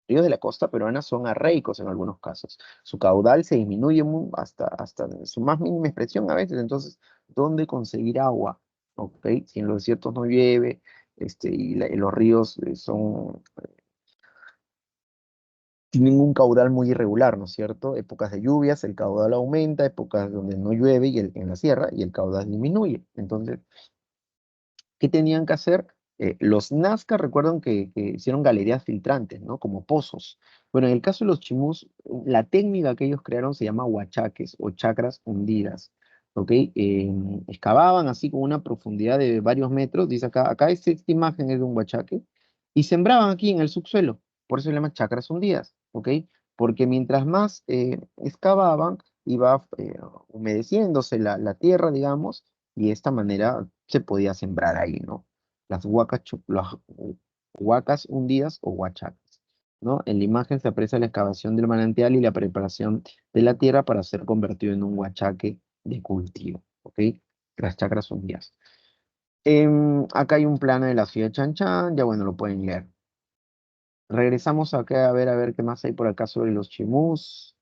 ríos de la costa peruana son arreicos en algunos casos. Su caudal se disminuye hasta su más mínima expresión a veces. Entonces, ¿dónde conseguir agua? ¿Ok? Si en los desiertos no llueve, y los ríos tienen un caudal muy irregular, ¿no es cierto? Épocas de lluvias, el caudal aumenta, épocas donde no llueve en la sierra y el caudal disminuye. Entonces, ¿qué tenían que hacer? Los Nazca, recuerdan que hicieron galerías filtrantes, ¿no? Como pozos. Bueno, en el caso de los chimús, la técnica que ellos crearon se llama huachaques o chacras hundidas, ¿ok? Excavaban así con una profundidad de varios metros, dice acá esta imagen es de un huachaque, y sembraban aquí en el subsuelo, por eso se llama chacras hundidas, ¿ok? Porque mientras más excavaban, iba humedeciéndose la tierra, digamos, y de esta manera se podía sembrar ahí, ¿no? Las huacas hundidas o huachacas, ¿no? En la imagen se aprecia la excavación del manantial y la preparación de la tierra para ser convertido en un huachaque de cultivo, ¿ok? Las chacras hundidas. Acá hay un plano de la ciudad de Chan, ya bueno, lo pueden leer. Regresamos acá a ver qué más hay por acá sobre los chimús.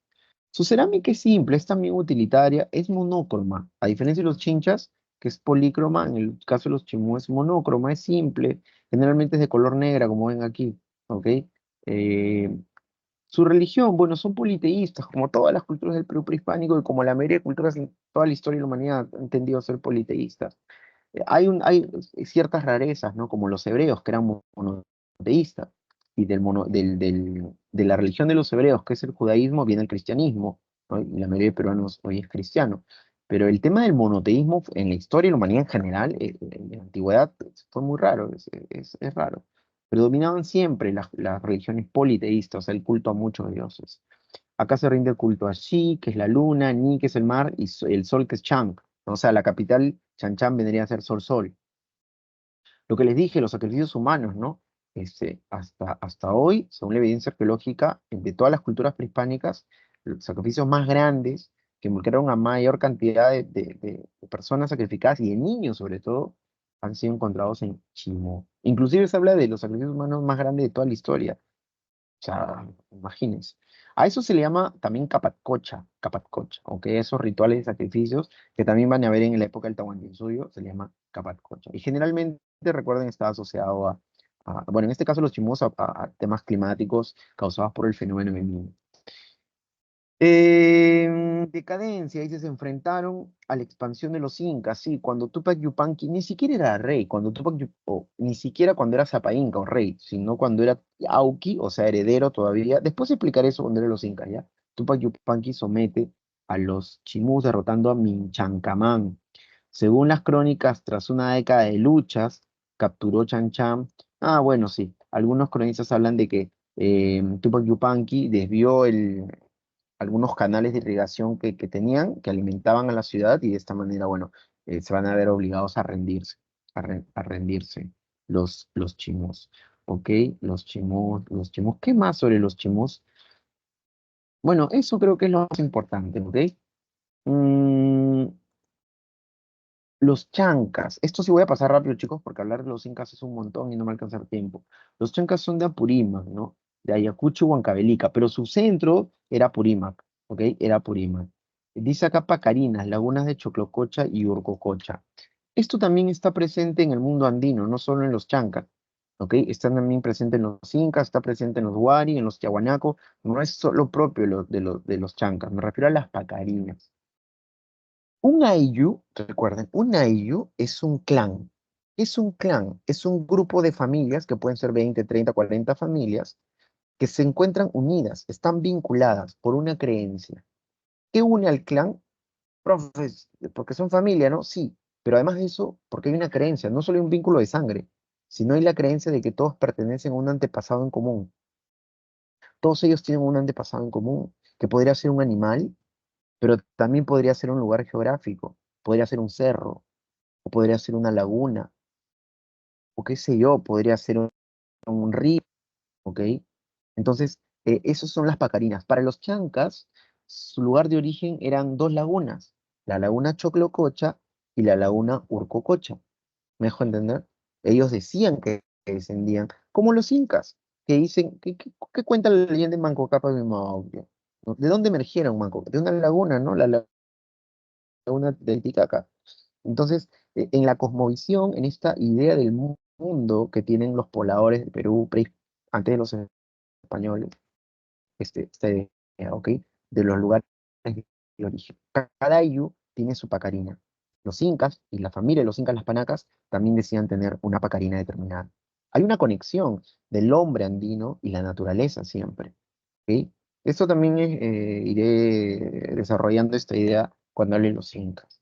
Su cerámica es simple, es también utilitaria, es monócroma, a diferencia de los chinchas, que es polícroma, en el caso de los chimú es monócroma, es simple, generalmente es de color negra, como ven aquí, ¿ok? Eh, Su religión, bueno, son politeístas, como todas las culturas del Perú prehispánico y como la mayoría de culturas en toda la historia de la humanidad han tendido a ser politeístas. Hay ciertas rarezas, ¿no? Como los hebreos, que eran monoteístas, y de la religión de los hebreos, que es el judaísmo, viene el cristianismo, ¿no? Y la mayoría de peruanos hoy es cristiano. Pero el tema del monoteísmo en la historia de la humanidad en general, en la antigüedad, fue muy raro, es raro. Predominaban siempre las religiones politeístas, o sea, el culto a muchos dioses. Acá se rinde el culto a Shi, que es la luna, Ni, que es el mar, y el sol, que es Chang, ¿no? O sea, la capital, Chan vendría a ser Sol. Lo que les dije, los sacrificios humanos, ¿no? Hasta hoy, según la evidencia arqueológica, de todas las culturas prehispánicas, los sacrificios más grandes, que involucraron a mayor cantidad de personas sacrificadas y de niños sobre todo, han sido encontrados en Chimó. Inclusive se habla de los sacrificios humanos más grandes de toda la historia. O sea, imagínense. A eso se le llama también capatcocha, aunque esos rituales de sacrificios que también van a haber en la época del Tahuantinsuyo, se le llama capatcocha. Y generalmente, recuerden, está asociado bueno, en este caso los chimos, a temas climáticos causados por el fenómeno El Niño. Decadencia, dice, se enfrentaron a la expansión de los incas, sí, cuando Tupac Yupanqui ni siquiera era rey, ni siquiera cuando era Inca o rey, sino cuando era Auqui, o sea, heredero todavía. Después explicaré eso cuando eran los incas, ¿ya? Tupac Yupanqui somete a los chimús derrotando a Minchancamán. Según las crónicas, tras una década de luchas, capturó Chancham. Ah, bueno, sí, algunos cronistas hablan de que Tupac Yupanqui desvió algunos canales de irrigación que tenían, que alimentaban a la ciudad y de esta manera, bueno, se van a ver obligados a rendirse, a rendirse los chimos. ¿Ok? Los chimos. ¿Qué más sobre los chimos? Bueno, eso creo que es lo más importante, ¿ok? Mm, los chancas. Esto sí voy a pasar rápido, chicos, porque hablar de los incas es un montón y no me alcanza el tiempo. Los chancas son de Apurímac, ¿no? De Ayacucho y Huancavelica, pero su centro era Apurímac, ¿ok? Era Apurímac. Dice acá Pacarinas, lagunas de Choclococha y Urcococha. Esto también está presente en el mundo andino, no solo en los chancas, ¿ok? Está también presente en los incas, está presente en los huari, en los tiahuanaco. No es solo propio de los chancas, me refiero a las pacarinas. Un ayllu, recuerden, un ayllu es un clan. Es un clan, es un grupo de familias, que pueden ser 20, 30, 40 familias, que se encuentran unidas, están vinculadas por una creencia. ¿Qué une al clan? Profes, porque son familia, ¿no? Sí, pero además de eso, porque hay una creencia, no solo hay un vínculo de sangre, sino hay la creencia de que todos pertenecen a un antepasado en común. Todos ellos tienen un antepasado en común, que podría ser un animal, pero también podría ser un lugar geográfico, podría ser un cerro, o podría ser una laguna, o qué sé yo, podría ser un río, ¿ok? Entonces, esos son las pacarinas. Para los chancas, su lugar de origen eran dos lagunas, la laguna Choclococha y la laguna Urcococha. ¿Me dejo entender? Ellos decían que descendían, como los incas, que dicen, que cuenta la leyenda de Manco Cápac y Maundio. ¿No? ¿De dónde emergieron Manco? De una laguna, ¿no? La laguna del Titicaca. Entonces, en la cosmovisión, en esta idea del mundo que tienen los pobladores de Perú antes de los españoles, esta idea, ¿ok? De los lugares de origen. Cada ayllu tiene su pacarina. Los incas y la familia de los incas, las panacas, también decían tener una pacarina determinada. Hay una conexión del hombre andino y la naturaleza siempre, ¿ok? Esto también iré desarrollando esta idea cuando hable de los incas.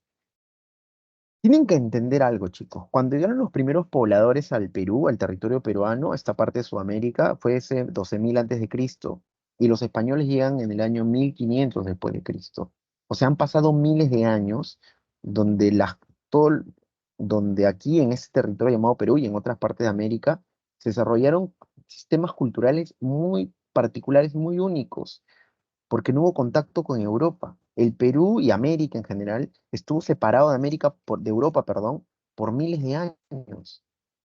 Tienen que entender algo, chicos. Cuando llegaron los primeros pobladores al Perú, al territorio peruano, esta parte de Sudamérica, fue ese 12.000 antes de Cristo, y los españoles llegan en el año 1500 después de Cristo. O sea, han pasado miles de años donde, todo, donde aquí en ese territorio llamado Perú y en otras partes de América se desarrollaron sistemas culturales muy particulares, muy únicos porque no hubo contacto con Europa. El Perú y América en general estuvo separado de Europa, perdón, por miles de años.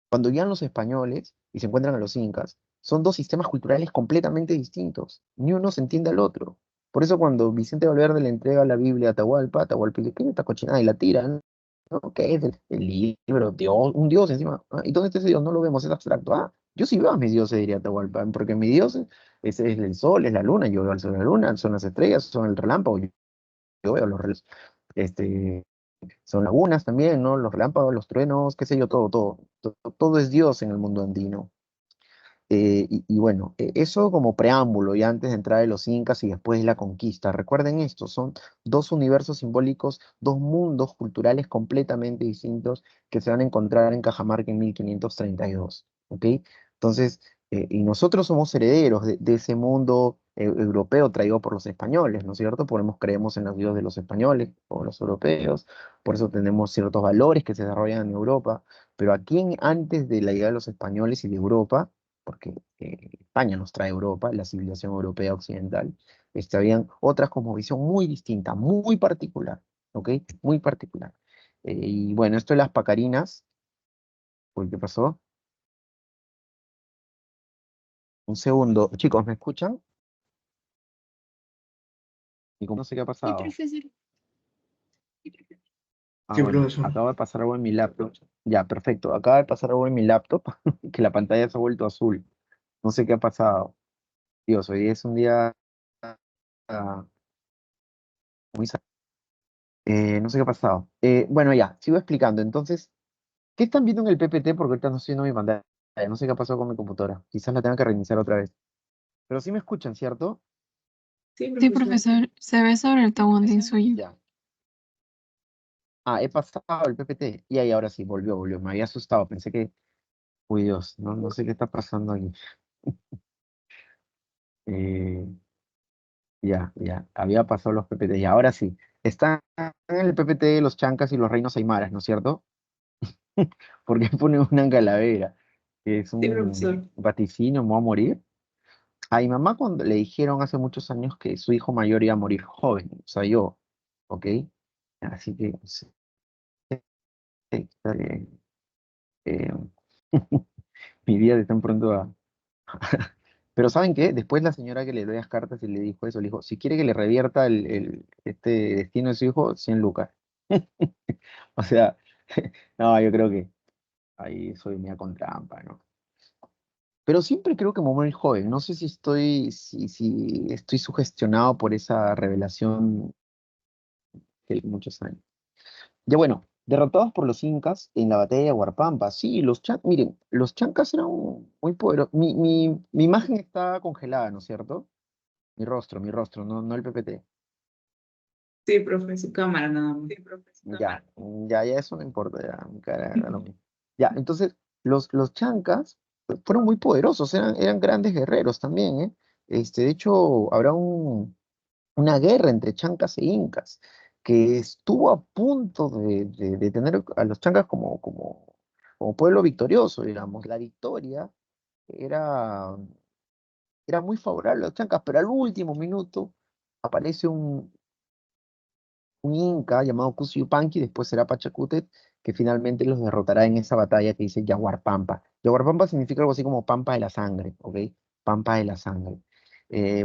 Cuando llegan los españoles y se encuentran a los incas, son dos sistemas culturales completamente distintos. Ni uno se entiende al otro. Por eso cuando Vicente Valverde le entrega la Biblia a Atahualpa, Atahualpa dice, ¿qué es esta cochinada? Y la tiran. ¿No? ¿Qué es el libro? Dios, un dios encima. Ah, ¿y dónde está ese dios? No lo vemos, es abstracto. Ah, yo sí veo a mis dioses, diría Atahualpa, porque mi dios es el sol, es la luna, yo veo al sol y la luna, son las estrellas, son el relámpago, yo veo este, son lagunas también, ¿no? Los relámpagos, los truenos, qué sé yo, todo es Dios en el mundo andino. Y bueno, eso como preámbulo, ya antes de entrar de los incas y después de la conquista. Recuerden esto, son dos universos simbólicos, dos mundos culturales completamente distintos que se van a encontrar en Cajamarca en 1532, ¿ok? Entonces, y nosotros somos herederos de ese mundo europeo traído por los españoles, ¿no es cierto? Por eso creemos en los dioses de los españoles o los europeos, por eso tenemos ciertos valores que se desarrollan en Europa, pero aquí antes de la llegada de los españoles y de Europa, porque España nos trae Europa, la civilización europea occidental, habían otras como visión muy distinta, muy particular, ¿ok? Muy particular. Y bueno, esto de las pacarinas, uy, ¿qué pasó? Un segundo. Chicos, ¿me escuchan? Y como no sé qué ha Sí, pasado. profesor. Ah, Sí, bueno, profesor. acaba de pasar algo en mi laptop. Ya, perfecto. Acaba de pasar algo en mi laptop, que la pantalla se ha vuelto azul. No sé qué ha pasado. Dios, hoy es un día ah, muy... no sé qué ha pasado. Bueno, ya, sigo explicando. Entonces, ¿qué están viendo en el PPT? Porque ahorita no estoy viendo mi pantalla. No sé qué ha pasado con mi computadora. Quizás la tenga que reiniciar otra vez. Pero sí me escuchan, ¿cierto? Sí, Sí, profesor. profesor, se ve sobre el Tahuantinsuyo. Ya. Ah, he pasado el PPT. Y ahí ahora sí, volvió. Me había asustado. Pensé que, uy Dios, no sé qué está pasando aquí. Eh, ya. Había pasado los PPT. Y ahora sí. Están en el PPT los chancas y los reinos aymaras, ¿no es cierto? Porque pone una calavera, que es Sí, un profesor. vaticino, me voy a morir. A mi mamá cuando le dijeron hace muchos años que su hijo mayor iba a morir joven, o sea, yo, ¿ok? Así que sí, está bien. Eh, mi vida de tan pronto a... Pero ¿saben qué? Después la señora que le dio las cartas y le dijo eso, le dijo, si quiere que le revierta este destino de su hijo, 100 lucas. O sea, no, yo creo que ahí soy mía con trampa, ¿no? Pero siempre creo que me voy a morir joven. No sé si estoy sugestionado por esa revelación de muchos años. Ya bueno, derrotados por los incas en la batalla de Huarpampa. Sí, miren, los chancas eran muy poderosos. Mi imagen está congelada, ¿no es cierto? Mi rostro, no el PPT. Sí, profesor. Cámara nada más. Sí, profesor. Ya, eso no importa, ya, mi cara da lo mismo. Ya, entonces, los chancas fueron muy poderosos, eran grandes guerreros también, ¿eh? De hecho, habrá una guerra entre chancas e incas que estuvo a punto de tener a los chancas como pueblo victorioso, digamos. La victoria era, era muy favorable a los chancas, pero al último minuto aparece un inca llamado Cusiyupanqui, después será Pachacútec, que finalmente los derrotará en esa batalla que dice Yaguarpampa. Yaguarpampa significa algo así como Pampa de la Sangre, ¿ok? Pampa de la Sangre.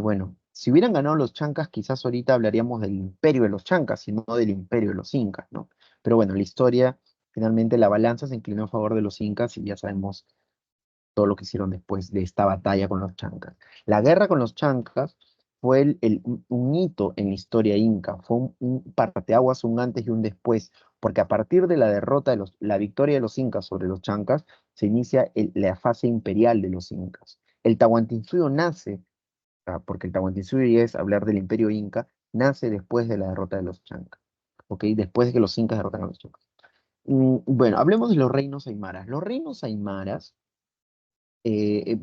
Bueno, si hubieran ganado los chancas, quizás ahorita hablaríamos del imperio de los chancas y no del imperio de los incas, ¿no? Pero bueno, la historia, finalmente la balanza se inclinó a favor de los incas y ya sabemos todo lo que hicieron después de esta batalla con los chancas. La guerra con los chancas fue un hito en la historia inca, fue un parteaguas, un antes y un después, porque a partir de la derrota la victoria de los incas sobre los chancas, se inicia la fase imperial de los incas. El Tahuantinsuyo nace, porque el Tahuantinsuyo es hablar del imperio inca, nace después de la derrota de los chancas, ¿ok? Después de que los incas derrotan a los chancas. Bueno, hablemos de los reinos aymaras. Los reinos aymaras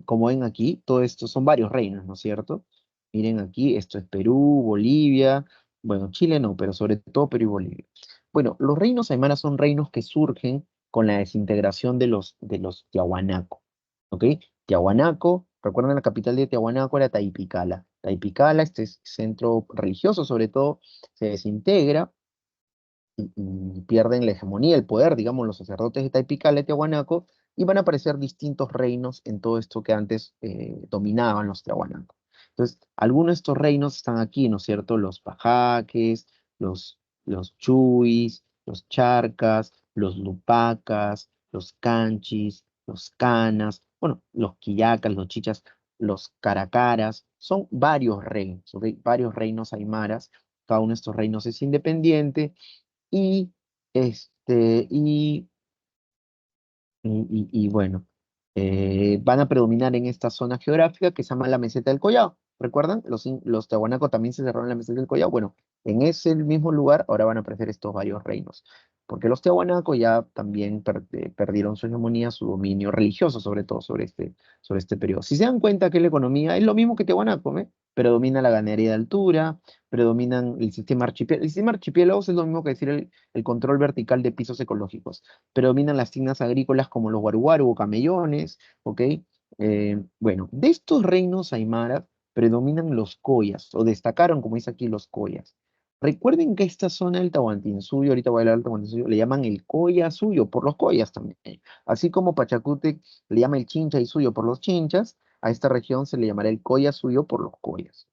como ven aquí, todo esto son varios reinos, ¿no es cierto? Miren aquí, esto es Perú, Bolivia, bueno, Chile no, pero sobre todo Perú y Bolivia. Bueno, los reinos aymaras son reinos que surgen con la desintegración de los Tiahuanaco, ¿ok? Tiahuanaco, recuerden la capital de Tiahuanaco era Taipicala. Taipicala, este es centro religioso sobre todo, se desintegra y pierden la hegemonía, el poder, digamos, los sacerdotes de Taipicala y Tiahuanaco, y van a aparecer distintos reinos en todo esto que antes dominaban los Tiahuanaco. Entonces, algunos de estos reinos están aquí, ¿no es cierto? Los Pajaques, los Chuis, los Charcas, los Lupacas, los Canchis, los Canas, bueno, los Quillacas, los Chichas, los Caracaras, son varios reinos, ¿ok? Varios reinos aymaras, cada uno de estos reinos es independiente y, este, y bueno, van a predominar en esta zona geográfica que se llama la meseta del Collao. ¿Recuerdan? Los Tiahuanaco también se cerraron en la meseta del Collao. Bueno, en ese mismo lugar ahora van a aparecer estos varios reinos, porque los Tiahuanaco ya también perdieron su hegemonía, su dominio religioso, sobre todo sobre este periodo. Si se dan cuenta que la economía es lo mismo que Tiahuanaco, ¿eh? Predomina la ganadería de altura, predominan el sistema archipiélago. El sistema archipiélagos es lo mismo que decir el control vertical de pisos ecológicos. Predominan las tindas agrícolas como los guaruguaru o camellones, ¿ok? Bueno, de estos reinos aymaras predominan los collas, o destacaron, como dice aquí, los collas. Recuerden que esta zona del Tahuantinsuyo, ahorita voy a hablar del Tahuantinsuyo, le llaman el Colla Suyo, por los collas también. Así como Pachacútec le llama el Chincha y Suyo por los chinchas, a esta región se le llamará el Colla Suyo por los collas.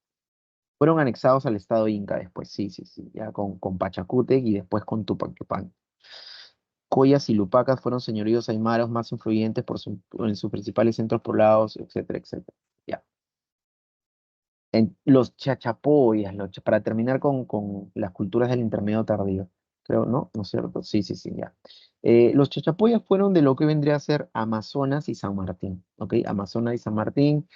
Fueron anexados al estado Inca después, sí, sí, sí, ya con Pachacútec y después con Tupac Yupanqui. Collas y Lupacas fueron señoríos aymaras más influyentes en sus principales centros poblados, etcétera, etcétera. Ya. Los chachapoyas, para terminar con las culturas del intermedio tardío, creo, ¿no? ¿No es cierto? Sí, sí, sí, ya. Los chachapoyas fueron de lo que vendría a ser Amazonas y San Martín, ¿ok? Amazonas y San Martín,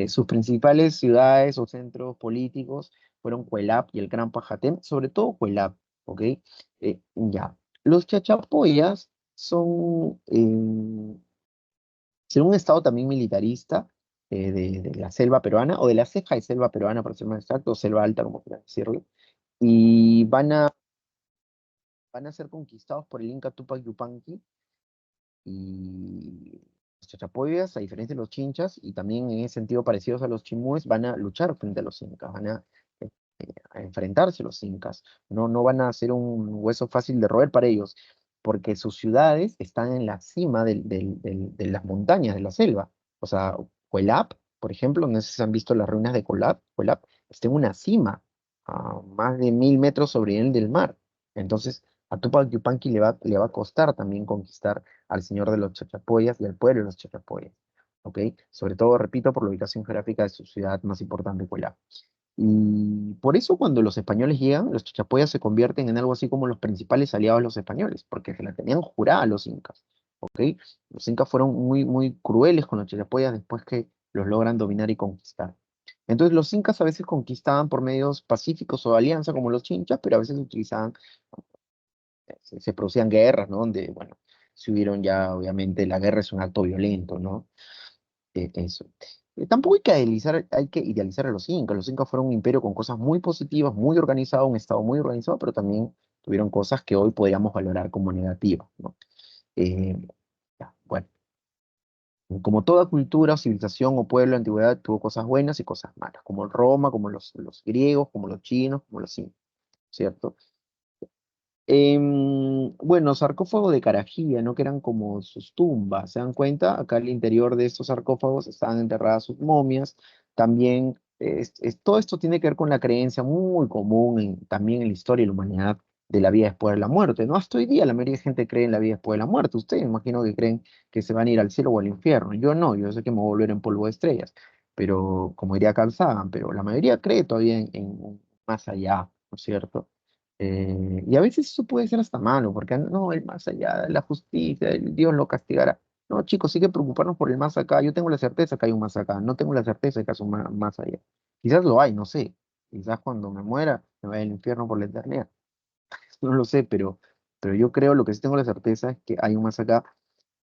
sus principales ciudades o centros políticos fueron Cuelap y el Gran Pajatén, sobre todo Cuelap, ¿ok? Ya. Los chachapoyas son un estado también militarista de la selva peruana, o de la ceja de selva peruana, para ser más exacto, o selva alta, como quieran decirlo, y van a ser conquistados por el Inca Tupac Yupanqui, y los chachapoyas, a diferencia de los chinchas, y también en ese sentido parecidos a los chimúes, van a luchar frente a los incas, a enfrentarse a los incas, no van a ser un hueso fácil de roer para ellos, porque sus ciudades están en la cima de las montañas, de la selva. O sea, Cuelap, por ejemplo, no sé si han visto las ruinas de Cuelap está en una cima, a más de 1000 metros sobre el del mar. Entonces, a Tupac Yupanqui le va a costar también conquistar al señor de los Chachapoyas y al pueblo de los Chachapoyas. ¿Ok? Sobre todo, repito, por la ubicación geográfica de su ciudad más importante, Cuelap. Y por eso cuando los españoles llegan, los chachapoyas se convierten en algo así como los principales aliados de los españoles, porque se la tenían jurada a los incas, ¿ok? Los incas fueron muy, muy crueles con los chachapoyas después que los logran dominar y conquistar. Entonces los incas a veces conquistaban por medios pacíficos o de alianza como los chinchas, pero a veces utilizaban, se producían guerras, ¿no? Donde, bueno, se hubieron ya, obviamente, la guerra es un acto violento, ¿no? Eso. Tampoco hay que idealizar a los incas. Los incas fueron un imperio con cosas muy positivas, muy organizado, un estado muy organizado, pero también tuvieron cosas que hoy podríamos valorar como negativas, ¿no? Eh, Como toda cultura, civilización o pueblo de la antigüedad tuvo cosas buenas y cosas malas, como Roma, como los griegos, como los chinos, como los incas, ¿cierto? Bueno, sarcófagos de Carajía, ¿no? Que eran como sus tumbas, ¿se dan cuenta? Acá al interior de estos sarcófagos estaban enterradas sus momias. También, todo esto tiene que ver con la creencia muy común también en la historia de la humanidad de la vida después de la muerte, ¿no? Hasta hoy día la mayoría de gente cree en la vida después de la muerte. Ustedes imagino que creen que se van a ir al cielo o al infierno. Yo no, yo sé que me voy a volver en polvo de estrellas, pero como diría Carl Sagan, pero la mayoría cree todavía en un más allá, ¿no es cierto? Y a veces eso puede ser hasta malo, porque no, el más allá de la justicia, el Dios lo castigará. No, chicos, sí que preocuparnos por el más acá. Yo tengo la certeza que hay un más acá, no tengo la certeza de que hay un más allá. Quizás lo hay, no sé. Quizás cuando me muera me vaya al infierno por la eternidad. No lo sé, pero yo creo, lo que sí tengo la certeza es que hay un más acá.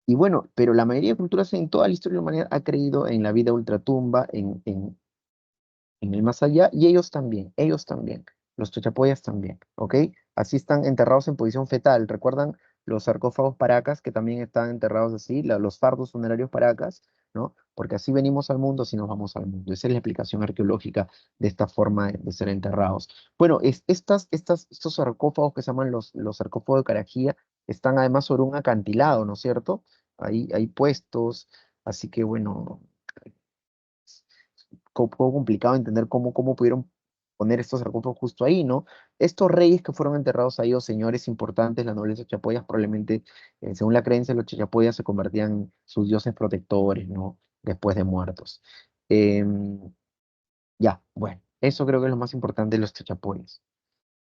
Y bueno, pero la mayoría de culturas en toda la historia de la humanidad ha creído en la vida ultratumba, en el más allá, y ellos también, los chachapoyas también, ¿ok? Así están enterrados en posición fetal. ¿Recuerdan los sarcófagos paracas que también están enterrados así, los fardos funerarios paracas, ¿no? Porque así venimos al mundo, así nos vamos al mundo. Esa es la explicación arqueológica de esta forma de ser enterrados. Bueno, estos sarcófagos que se llaman los sarcófagos de Carajía están además sobre un acantilado, ¿no es cierto? Ahí puestos, así que bueno, poco complicado entender cómo pudieron poner estos sarcófagos justo ahí, ¿no? Estos reyes que fueron enterrados ahí, o señores importantes, la nobleza chapoyas, probablemente, según la creencia, los chachapoyas se convertían en sus dioses protectores, ¿no? Después de muertos. Em, ya, bueno, eso creo que es lo más importante de los chachapoyas.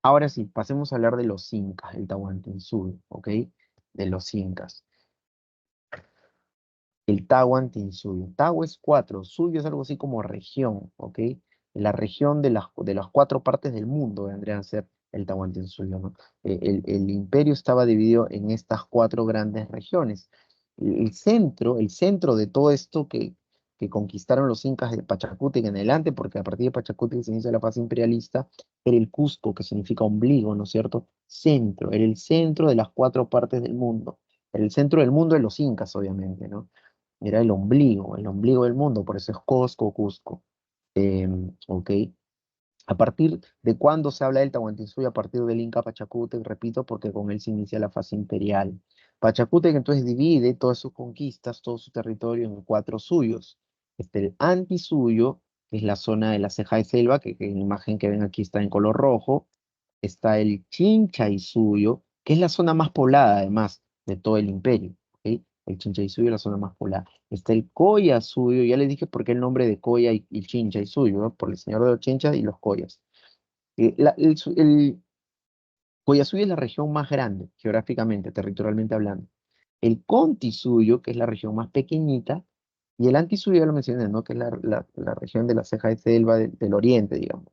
Ahora sí, pasemos a hablar de los incas, el Tahuantinsuyo, ¿ok? De los incas. El Tahuantinsuyo. Tahu es cuatro, suyo es algo así como región, ¿ok? La región de las cuatro partes del mundo vendrían a ser el Tahuantinsuyo, ¿no? El imperio estaba dividido en estas cuatro grandes regiones. El centro de todo esto que conquistaron los incas de Pachacútec en adelante, porque a partir de Pachacútec se inicia la fase imperialista, era el Cusco, que significa ombligo, ¿no es cierto? Centro, era el centro de las cuatro partes del mundo. Era el centro del mundo de los incas, obviamente, ¿no? Era el ombligo del mundo, por eso es Cosco, Cusco. ¿Ok? ¿A partir de cuándo se habla del Tahuantinsuyo? A partir del Inca Pachacútec, repito, porque con él se inicia la fase imperial. Pachacútec entonces divide todas sus conquistas, todo su territorio en cuatro suyos. Está el Antisuyo, que es la zona de la ceja de selva, que en la imagen que ven aquí está en color rojo. Está el Chinchaysuyo, que es la zona más poblada además de todo el imperio. ¿Ok? El Chinchaysuyo es la zona más poblada. Está el Collasuyo, ya les dije por qué el nombre de Colla y Chinchaysuyo, ¿no? Por el señor de los Chinchas y los Collas. El Collasuyo es la región más grande, geográficamente, territorialmente hablando. El Contisuyo, que es la región más pequeñita, y el Antisuyo ya lo mencioné, ¿no? Que es la región de la ceja de selva del oriente, digamos.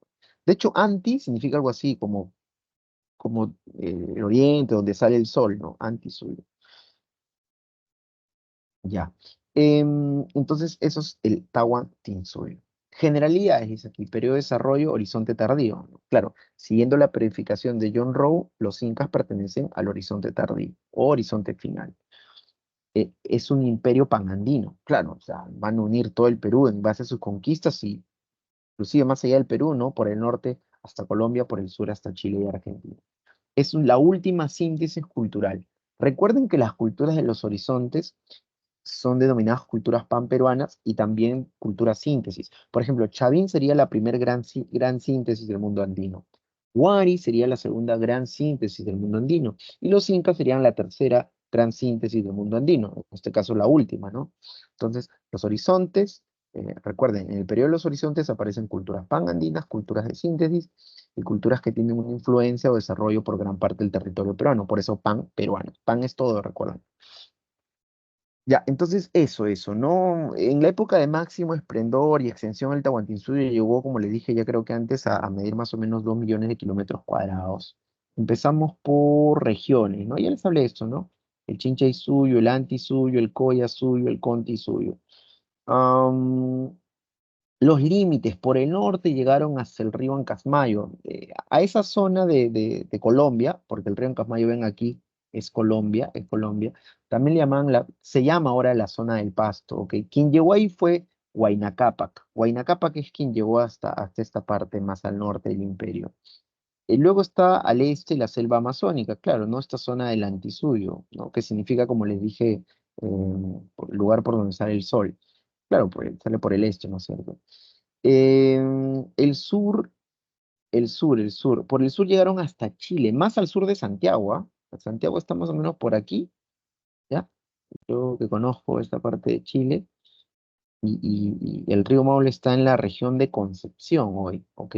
De hecho, anti significa algo así como el oriente, donde sale el sol, ¿no? Antisuyo. Ya. Entonces, eso es el Tahuantinsuyo. Generalidades, dice aquí, periodo de desarrollo, horizonte tardío, ¿no? Claro, siguiendo la periodificación de John Rowe, los incas pertenecen al horizonte tardío o horizonte final. Es un imperio panandino, claro, o sea, van a unir todo el Perú en base a sus conquistas y inclusive más allá del Perú, ¿no? Por el norte hasta Colombia, por el sur hasta Chile y Argentina. Es la última síntesis cultural. Recuerden que las culturas de los horizontes son denominadas culturas panperuanas y también culturas síntesis. Por ejemplo, Chavín sería la primera gran síntesis del mundo andino. Huari sería la segunda gran síntesis del mundo andino. Y los incas serían la tercera gran síntesis del mundo andino. En este caso, la última, ¿no? Entonces, los horizontes, recuerden, en el periodo de los horizontes aparecen culturas panandinas, culturas de síntesis, y culturas que tienen una influencia o desarrollo por gran parte del territorio peruano, por eso pan peruano. Pan es todo, recuerden. Ya, entonces eso, ¿no? En la época de máximo esplendor y extensión, el Tahuantinsuyo llegó, como le dije ya creo que antes, a medir más o menos 2 millones de kilómetros cuadrados. Empezamos por regiones, ¿no? Ya les hablé de esto, ¿no? El Chinchaysuyo, el Antisuyo, el Collasuyo, el Contisuyo. Am, los límites por el norte llegaron hasta el río Ancasmayo, a esa zona de Colombia, porque el río Ancasmayo ven aquí, es Colombia, es Colombia. También le llaman se llama ahora la zona del Pasto, ¿ok? Quien llegó ahí fue Huayna Cápac. Huayna Cápac es quien llegó hasta esta parte más al norte del imperio. Y luego está al este la selva amazónica, claro, ¿no? Esta zona del Antisuyo, ¿no? Que significa, como les dije, lugar por donde sale el sol. Claro, pues sale por el este, ¿no es cierto? El sur, por el sur llegaron hasta Chile, más al sur de Santiago, ¿ah? Santiago está más o menos por aquí, ¿ya? Yo que conozco esta parte de Chile, y el río Maule está en la región de Concepción hoy, ¿ok?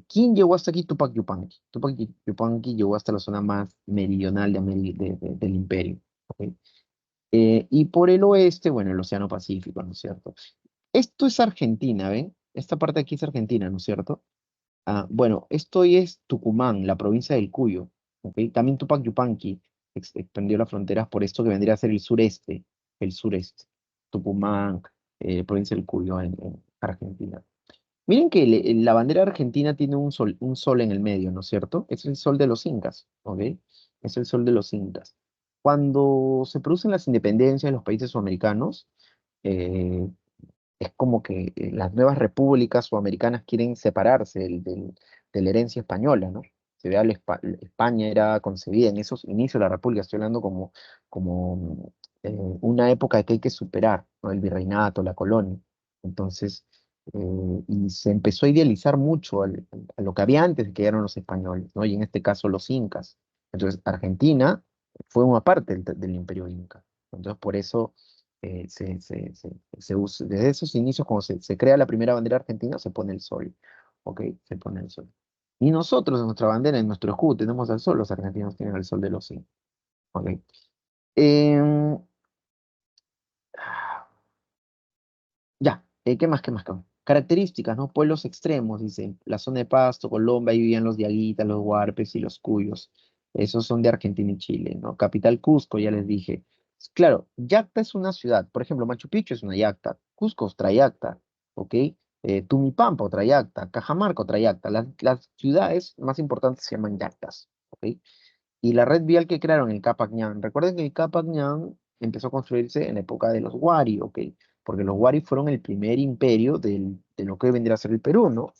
¿Quién llegó hasta aquí? Tupac Yupanqui. Tupac Yupanqui llegó hasta la zona más meridional del imperio, ¿ok? Y por el oeste, bueno, el Océano Pacífico, ¿no es cierto? Esto es Argentina, ¿ven? Esta parte de aquí es Argentina, ¿no es cierto? Bueno, esto es Tucumán, la provincia del Cuyo, ¿ok? También Tupac Yupanqui expandió las fronteras por esto que vendría a ser el sureste. Tucumán, provincia del Cuyo en Argentina. Miren que la bandera argentina tiene un sol en el medio, ¿no es cierto? Es el sol de los incas, ¿ok? Es el sol de los incas. Cuando se producen las independencias de los países sudamericanos, eh, es como que las nuevas repúblicas sudamericanas quieren separarse de la herencia española, ¿no? Se ve, España era concebida en esos inicios de la república, estoy hablando como una época que hay que superar, ¿no? El virreinato, la colonia. Entonces, y se empezó a idealizar mucho a lo que había antes de que llegaron los españoles, ¿no? Y en este caso los incas. Entonces, Argentina fue una parte del imperio inca. Entonces, por eso desde esos inicios, cuando se crea la primera bandera argentina, se pone el sol, ¿ok? Se pone el sol. Y nosotros en nuestra bandera, en nuestro escudo, tenemos el sol, los argentinos tienen el sol de los incas, ¿ok? Em, Ya, ¿qué más, qué más, qué más? Características, ¿no? Pueblos extremos, dice, la zona de Pasto, Colombia, ahí vivían los diaguitas, los huarpes y los cuyos. Esos son de Argentina y Chile, ¿no? Capital Cusco, ya les dije. Claro, Yacta es una ciudad, por ejemplo, Machu Picchu es una Yacta, Cusco es otra Yacta, ¿ok? Tumipampa otra Yacta, Cajamarca otra Yacta. Las ciudades más importantes se llaman Yactas, ¿ok? Y la red vial que crearon el Capac Ñan. Recuerden que el Capac Ñan empezó a construirse en la época de los Wari, ¿ok? Porque los Wari fueron el primer imperio de lo que hoy vendría a ser el Perú, ¿no?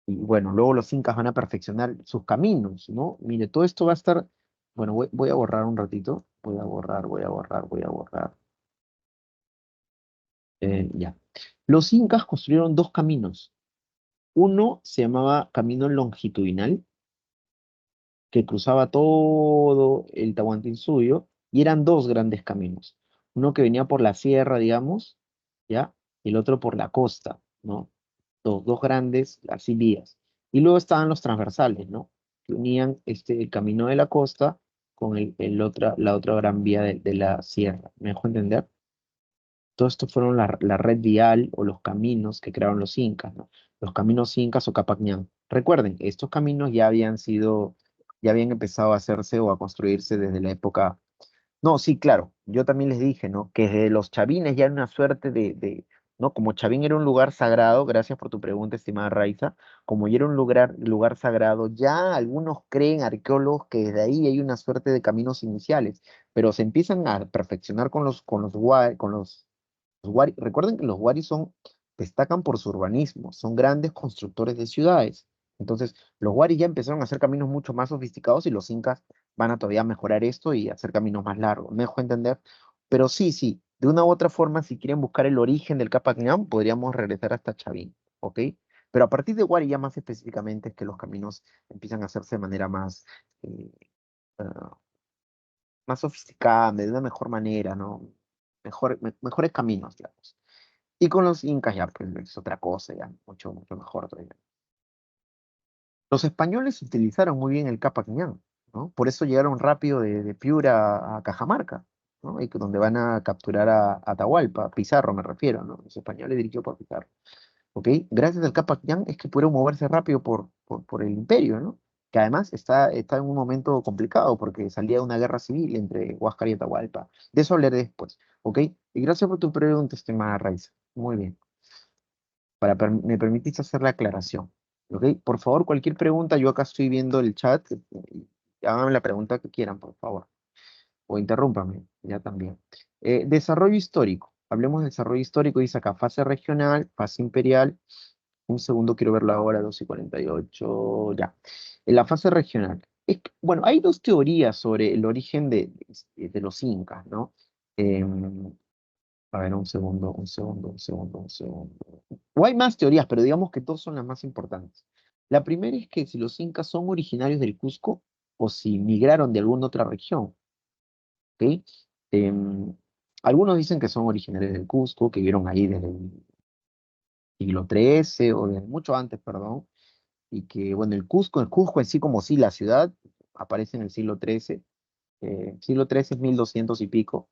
Y bueno, luego los incas van a perfeccionar sus caminos, ¿no? Mire, todo esto va a estar, bueno, voy a borrar un ratito, voy a borrar. Ya. Los incas construyeron dos caminos. Uno se llamaba Camino Longitudinal, que cruzaba todo el Tahuantinsuyo, y eran dos grandes caminos. Uno que venía por la sierra, digamos, ¿ya? Y el otro por la costa, ¿no? Dos grandes, así vías. Y luego estaban los transversales, ¿no? Que unían el camino de la costa con la otra gran vía de la sierra. ¿Me dejo entender? Todo esto fueron la red vial o los caminos que crearon los incas, ¿no? Los caminos incas o Capacñán. Recuerden, estos caminos ya habían empezado a hacerse o a construirse desde la época. No, sí, claro, yo también les dije, ¿no? Que desde los chavines ya era una suerte ¿no? Como Chavín era un lugar sagrado, gracias por tu pregunta, estimada Raiza, como ya era un lugar sagrado, ya algunos creen, arqueólogos, que desde ahí hay una suerte de caminos iniciales, pero se empiezan a perfeccionar con los Wari. Recuerden que los Wari destacan por su urbanismo, son grandes constructores de ciudades. Entonces, los Wari ya empezaron a hacer caminos mucho más sofisticados y los incas van a todavía mejorar esto y hacer caminos más largos. ¿Me dejo entender? Pero sí, sí, de una u otra forma, si quieren buscar el origen del Capac Ñam, podríamos regresar hasta Chavín, ¿ok? Pero a partir de Wari ya más específicamente es que los caminos empiezan a hacerse de manera eh, ah, más sofisticada, de una mejor manera, ¿no? Mejores caminos, digamos. Y con los incas ya, pues es otra cosa, ya, mucho, mucho mejor todavía. Los españoles utilizaron muy bien el Capac Ñan, ¿no? Por eso llegaron rápido de Piura a Cajamarca, ¿no? Y donde van a capturar a Atahualpa, Pizarro me refiero, ¿no? Los españoles dirigidos por Pizarro, ¿ok? Gracias al Capac Ñan es que pudieron moverse rápido por el imperio, ¿no? Que además está en un momento complicado porque salía una guerra civil entre Huáscar y Atahualpa. De eso hablaré después, ¿ok? Y gracias por tu pregunta, estimada Raiza. Muy bien. Me permitiste hacer la aclaración. ¿Ok? Por favor, cualquier pregunta, yo acá estoy viendo el chat. Háganme la pregunta que quieran, por favor. O interrúmpame, ya también. Desarrollo histórico. Hablemos de desarrollo histórico. Dice acá, fase regional, fase imperial. Un segundo, quiero ver la hora, 2:48. Ya. En la fase regional. Bueno, hay dos teorías sobre el origen de los incas, ¿no? A ver, un segundo, un segundo, un segundo, un segundo. O hay más teorías, pero digamos que dos son las más importantes. La primera es que si los incas son originarios del Cusco o si migraron de alguna otra región, ¿ok? Em, Algunos dicen que son originarios del Cusco, que vivieron ahí desde el siglo XIII o desde mucho antes, perdón, y que, bueno, el Cusco en sí como sí, la ciudad, aparece en el siglo XIII, siglo XIII es 1200 y pico,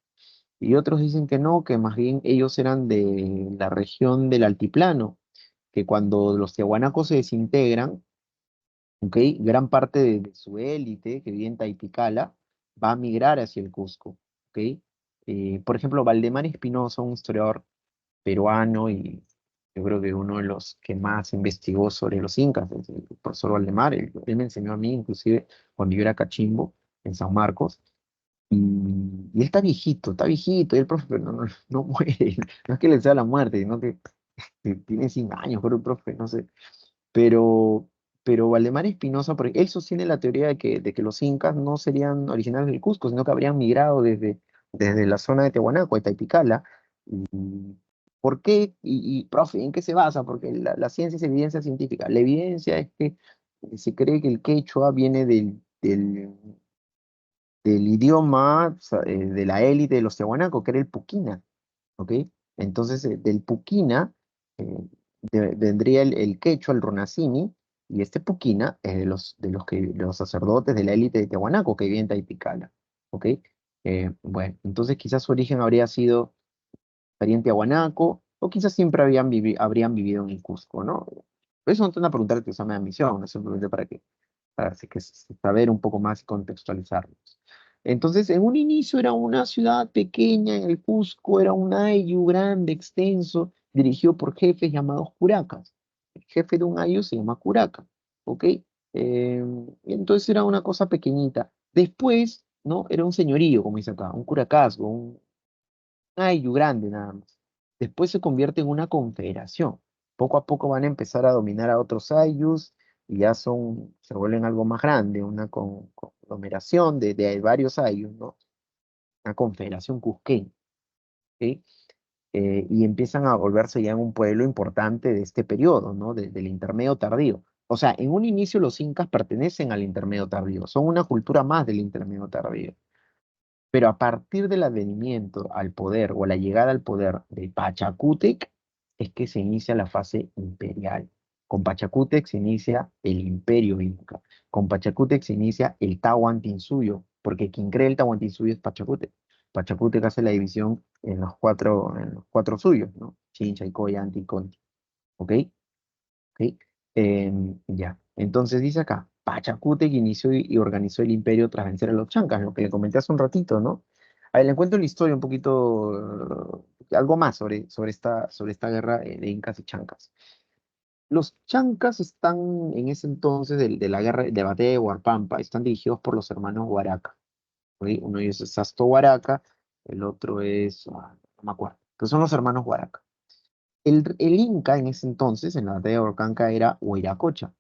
y otros dicen que no, que más bien ellos eran de la región del altiplano, que cuando los tiahuanacos se desintegran, ¿ok? Gran parte de su élite que vive en Taiticala va a migrar hacia el Cusco, ¿ok? Por ejemplo, Valdemar Espinosa, un historiador peruano y yo creo que uno de los que más investigó sobre los incas, es el profesor Valdemar, él me enseñó a mí, inclusive cuando yo era cachimbo en San Marcos, y él está viejito, y el profe pero no muere, no es que le sea la muerte, sino que tiene 100 años, creo el profe, no sé, pero, pero Valdemar Espinosa, porque él sostiene la teoría de que los incas no serían originarios del Cusco, sino que habrían migrado desde la zona de Tehuanaco, de Taipicala. Y, ¿por qué? Profe, ¿en qué se basa? Porque la ciencia es evidencia científica. La evidencia es que se cree que el quechua viene del idioma de la élite de los tiahuanacos, que era el puquina, ¿ok? Entonces, del puquina vendría el quechua, el ronacini, y este puquina es de los sacerdotes de la élite de Tiahuanaco que vive en Taiticala, ¿ok? Bueno, entonces quizás su origen habría sido estaría en Tiahuanaco, o quizás siempre habrían vivido en el Cusco, ¿no? Eso no te van a preguntar tu examen de admisión, es simplemente para saber un poco más y contextualizarlos. Entonces, en un inicio era una ciudad pequeña en el Cusco, era un ayllu grande, extenso, dirigido por jefes llamados curacas. El jefe de un ayllu se llama curaca, ¿ok? Y entonces era una cosa pequeñita. Después, ¿no? Era un señorío, como dice acá, un curacazgo, un ayllu grande nada más. Después se convierte en una confederación. Poco a poco van a empezar a dominar a otros ayllus y ya se vuelven algo más grande, una conglomeración de varios ayllus, ¿no? Una confederación cusqueña, ¿ok? Y empiezan a volverse ya un pueblo importante de este periodo, ¿no? Del intermedio tardío. O sea, en un inicio los incas pertenecen al intermedio tardío, son una cultura más del intermedio tardío. Pero a partir del advenimiento al poder o la llegada al poder de Pachacútec es que se inicia la fase imperial. Con Pachacútec se inicia el imperio inca. Con Pachacútec se inicia el Tahuantinsuyo, porque quien cree el Tahuantinsuyo es Pachacútec. Pachacútec hace la división en los cuatro suyos, ¿no? Chincha, Icoya, Anti, Conti. ¿Ok? ¿Ok? Ya. Entonces dice acá, Pachacútec inició y organizó el imperio tras vencer a los chancas, lo que le comenté hace un ratito, ¿no? A ver, le encuentro la historia un poquito, algo más sobre esta guerra de incas y chancas. Los chancas están en ese entonces de la guerra de batalla de Huarpampa, están dirigidos por los hermanos Huaraca. ¿Ok? Uno de ellos es Sasto Huaraca, el otro es, no me acuerdo, pero son los hermanos Huaraca. El Inca en ese entonces, en la batalla de Orcanca, era Huiracocha.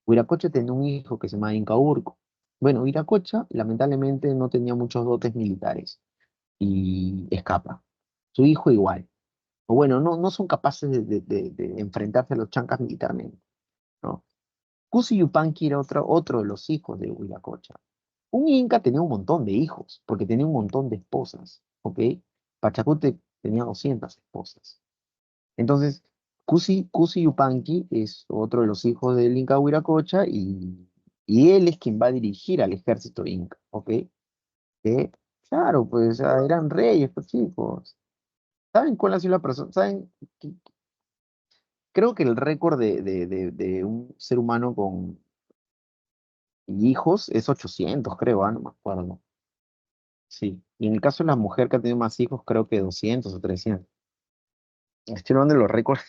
Huiracocha tenía un hijo que se llamaba Inca Urco. Bueno, Huiracocha lamentablemente no tenía muchos dotes militares y escapa. Su hijo igual. O bueno, no son capaces de enfrentarse a los chancas militarmente, ¿no? Cusi Yupanqui era otro de los hijos de Huiracocha. Un Inca tenía un montón de hijos, porque tenía un montón de esposas, ¿ok? Pachacute tenía 200 esposas. Entonces, Cusi Yupanqui es otro de los hijos del Inca Huiracocha y él es quien va a dirigir al ejército Inca, ¿ok? Que, claro, pues eran reyes, pues chicos. ¿Saben cuál ha sido la persona? ¿Saben? Creo que el récord de un ser humano con hijos es 800, creo, no me acuerdo. Sí. Y en el caso de la mujer que ha tenido más hijos, creo que 200 o 300. Estoy hablando de los récords.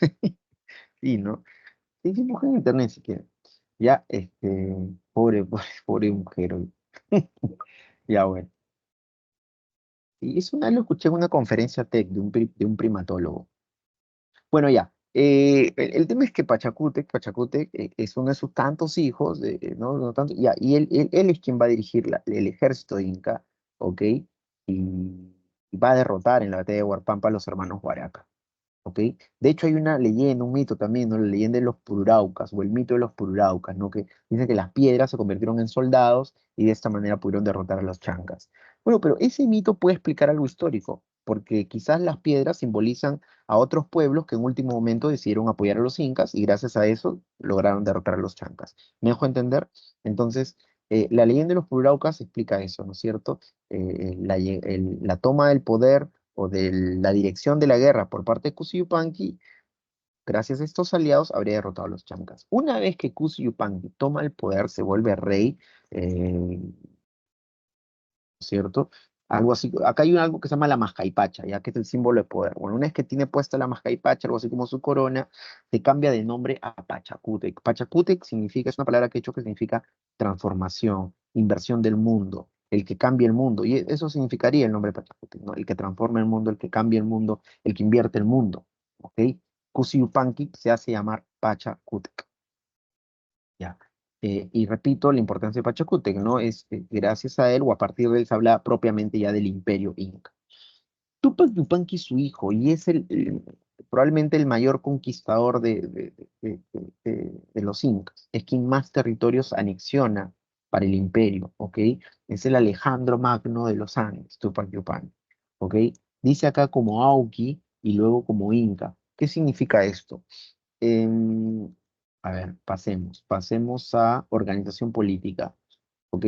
Sí, ¿no? Sí, sí, busquen en internet si quieren. Ya, pobre mujer. Hoy. Ya, bueno. Y eso una vez lo escuché en una conferencia TED de un primatólogo. Bueno, ya. El tema es que Pachacútec es uno de sus tantos hijos, ¿no? No tanto, ya, y él es quien va a dirigir el ejército inca, ¿ok? Y va a derrotar en la batalla de Huarpampa a los hermanos Huaraca. ¿Ok? De hecho, hay una leyenda, un mito también, ¿no? La leyenda de los Pururaucas, o el mito de los Pururaucas, ¿no? Que dice que las piedras se convirtieron en soldados y de esta manera pudieron derrotar a los chancas. Bueno, pero ese mito puede explicar algo histórico, porque quizás las piedras simbolizan a otros pueblos que en último momento decidieron apoyar a los incas y gracias a eso lograron derrotar a los chancas. ¿Me dejo entender? Entonces, la leyenda de los Pururaucas explica eso, ¿no es cierto? La toma del poder o de la dirección de la guerra por parte de Kusi Yupanqui, gracias a estos aliados, habría derrotado a los chancas. Una vez que Kusi Yupanqui toma el poder, se vuelve rey, ¿cierto? Algo así, acá hay algo que se llama la mascaipacha, ya que es el símbolo de poder. Bueno, una vez que tiene puesta la mascaipacha, algo así como su corona, se cambia de nombre a Pachacútec. Pachacútec significa, es una palabra que he hecho que significa transformación, inversión del mundo, el que cambia el mundo. Y eso significaría el nombre Pachacútec, ¿no? El que transforma el mundo, el que cambia el mundo, el que invierte el mundo. ¿Ok? Cusi Yupanqui se hace llamar Pachacútec. Ya. Y repito, la importancia de Pachacútec, ¿no? Es gracias a él o a partir de él se habla propiamente ya del imperio inca. Tupac Yupanqui, su hijo, y es probablemente el mayor conquistador de los incas, es quien más territorios anexiona para el imperio, ¿ok? Es el Alejandro Magno de los Andes, Tupac Yupanqui, ¿ok? Dice acá como Auqui y luego como Inca. ¿Qué significa esto? Em, a ver, pasemos a organización política, ¿ok?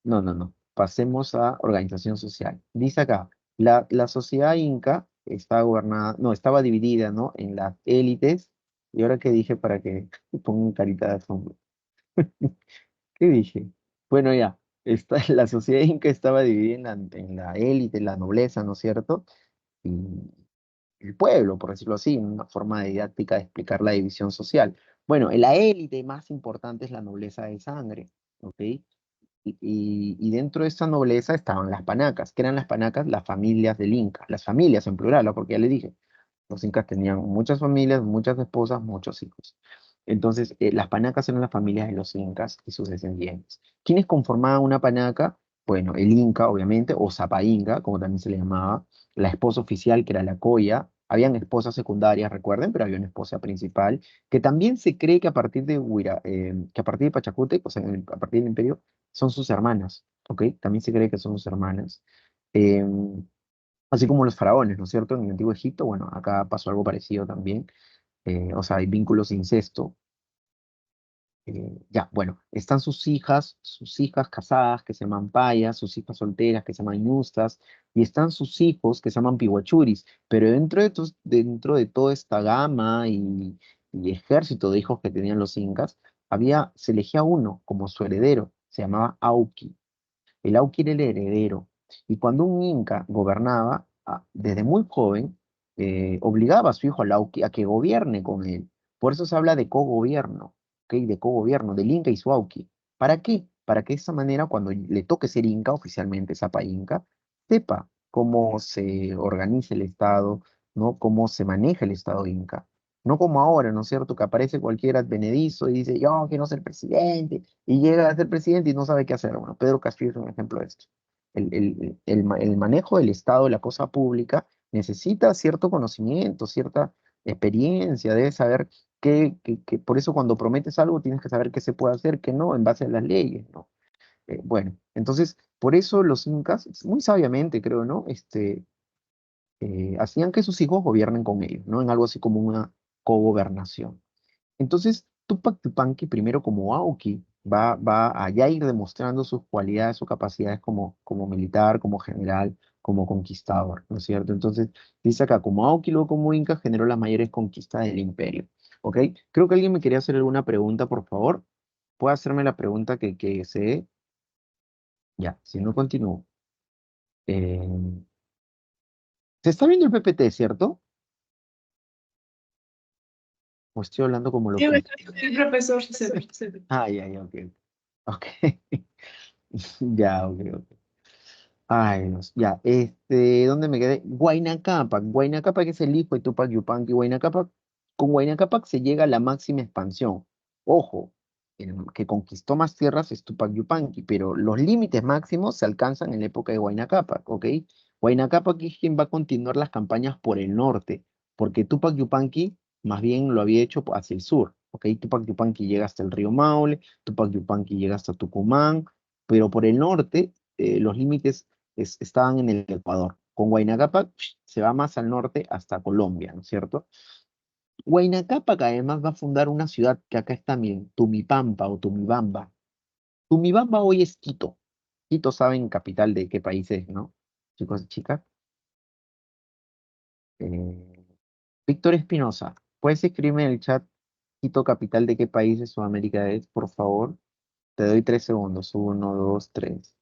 No, no, no. Pasemos a organización social. Dice acá, la sociedad inca está gobernada, no, estaba dividida, ¿no? En las élites. ¿Y ahora qué dije para que pongan carita de asombro? ¿Qué dije? Bueno, ya, la sociedad inca estaba dividida en la élite, la nobleza, ¿no es cierto? Y el pueblo, por decirlo así, una forma didáctica de explicar la división social. Bueno, en la élite más importante es la nobleza de sangre, ¿ok? Y dentro de esta nobleza estaban las panacas. ¿Qué eran las panacas? Las familias del Inca, las familias en plural, ¿no? Porque ya le dije, los incas tenían muchas familias, muchas esposas, muchos hijos. Entonces, las panacas eran las familias de los incas y sus descendientes. ¿Quiénes conformaban una panaca? Bueno, el inca, obviamente, o zapainca, como también se le llamaba, la esposa oficial, que era la coya. Habían esposas secundarias, recuerden, pero había una esposa principal, que también se cree que a partir de que a partir de Pachacútec, o sea, a partir del imperio, son sus hermanas, ¿ok? También se cree que son sus hermanas. Em, Así como los faraones, ¿no es cierto? En el antiguo Egipto, bueno, acá pasó algo parecido también. O sea, hay vínculos de incesto. Ya, bueno, están sus hijas casadas que se llaman payas, sus hijas solteras que se llaman ñustas, y están sus hijos que se llaman pihuachuris. Pero dentro de toda esta gama y ejército de hijos que tenían los incas, se elegía uno como su heredero, se llamaba Auqui. El Auqui era el heredero. Y cuando un inca gobernaba, desde muy joven, obligaba a su hijo, al Auqui, a que gobierne con él. Por eso se habla de cogobierno, ¿ok? De cogobierno, del inca y su Auqui. ¿Para qué? Para que de esa manera, cuando le toque ser inca, oficialmente Zapa Inca, sepa cómo se organiza el Estado, ¿no? Cómo se maneja el Estado inca. No como ahora, ¿no es cierto? Que aparece cualquier advenedizo y dice, yo quiero ser presidente, y llega a ser presidente y no sabe qué hacer. Bueno, Pedro Castillo es un ejemplo de esto. El manejo del Estado, de la cosa pública, necesita cierto conocimiento, cierta experiencia, debes saber por eso cuando prometes algo tienes que saber qué se puede hacer, qué no, en base a las leyes, ¿no? Bueno, entonces, por eso los incas, muy sabiamente creo, ¿no? Hacían que sus hijos gobiernen con ellos, ¿no? En algo así como una cogobernación. Entonces, Tupac Yupanqui, primero como Auqui, va a ya ir demostrando sus cualidades, sus capacidades como militar, como general, como conquistador, ¿no es cierto? Entonces, dice acá, como Auqui, luego como Inca, generó las mayores conquistas del imperio, ¿ok? Creo que alguien me quería hacer alguna pregunta, por favor. ¿Puede hacerme la pregunta que desee? Ya, si no continúo. Eh, Se está viendo el PPT, ¿cierto? O estoy hablando como Sí, loquito. el profesor, sí se ve. Ah, ya, ya, ok. Ok. Ya, ok, ok. Ay, Dios, ya, ¿dónde me quedé? Huayna Cápac. Huayna Cápac es el hijo de Tupac Yupanqui. Huayna Cápac, con Huayna Cápac se llega a la máxima expansión. Ojo, el que conquistó más tierras es Tupac Yupanqui, pero los límites máximos se alcanzan en la época de Huayna Cápac, ¿ok? Huayna Cápac es quien va a continuar las campañas por el norte, porque Tupac Yupanqui más bien lo había hecho hacia el sur, ¿ok? Tupac Yupanqui llega hasta el río Maule, Tupac Yupanqui llega hasta Tucumán, pero por el norte los límites estaban en el Ecuador. Con Huayna Cápac se va más al norte hasta Colombia, ¿no es cierto? Huayna Cápac además va a fundar una ciudad que acá está bien, Tumipampa o Tumibamba. Tumibamba hoy es Quito. Quito saben capital de qué país es, ¿no? Chicos y chicas. Eh, Víctor Espinosa, ¿puedes escribirme en el chat Quito capital de qué país de Sudamérica es, por favor? Te doy 3 segundos. Uno, dos, tres.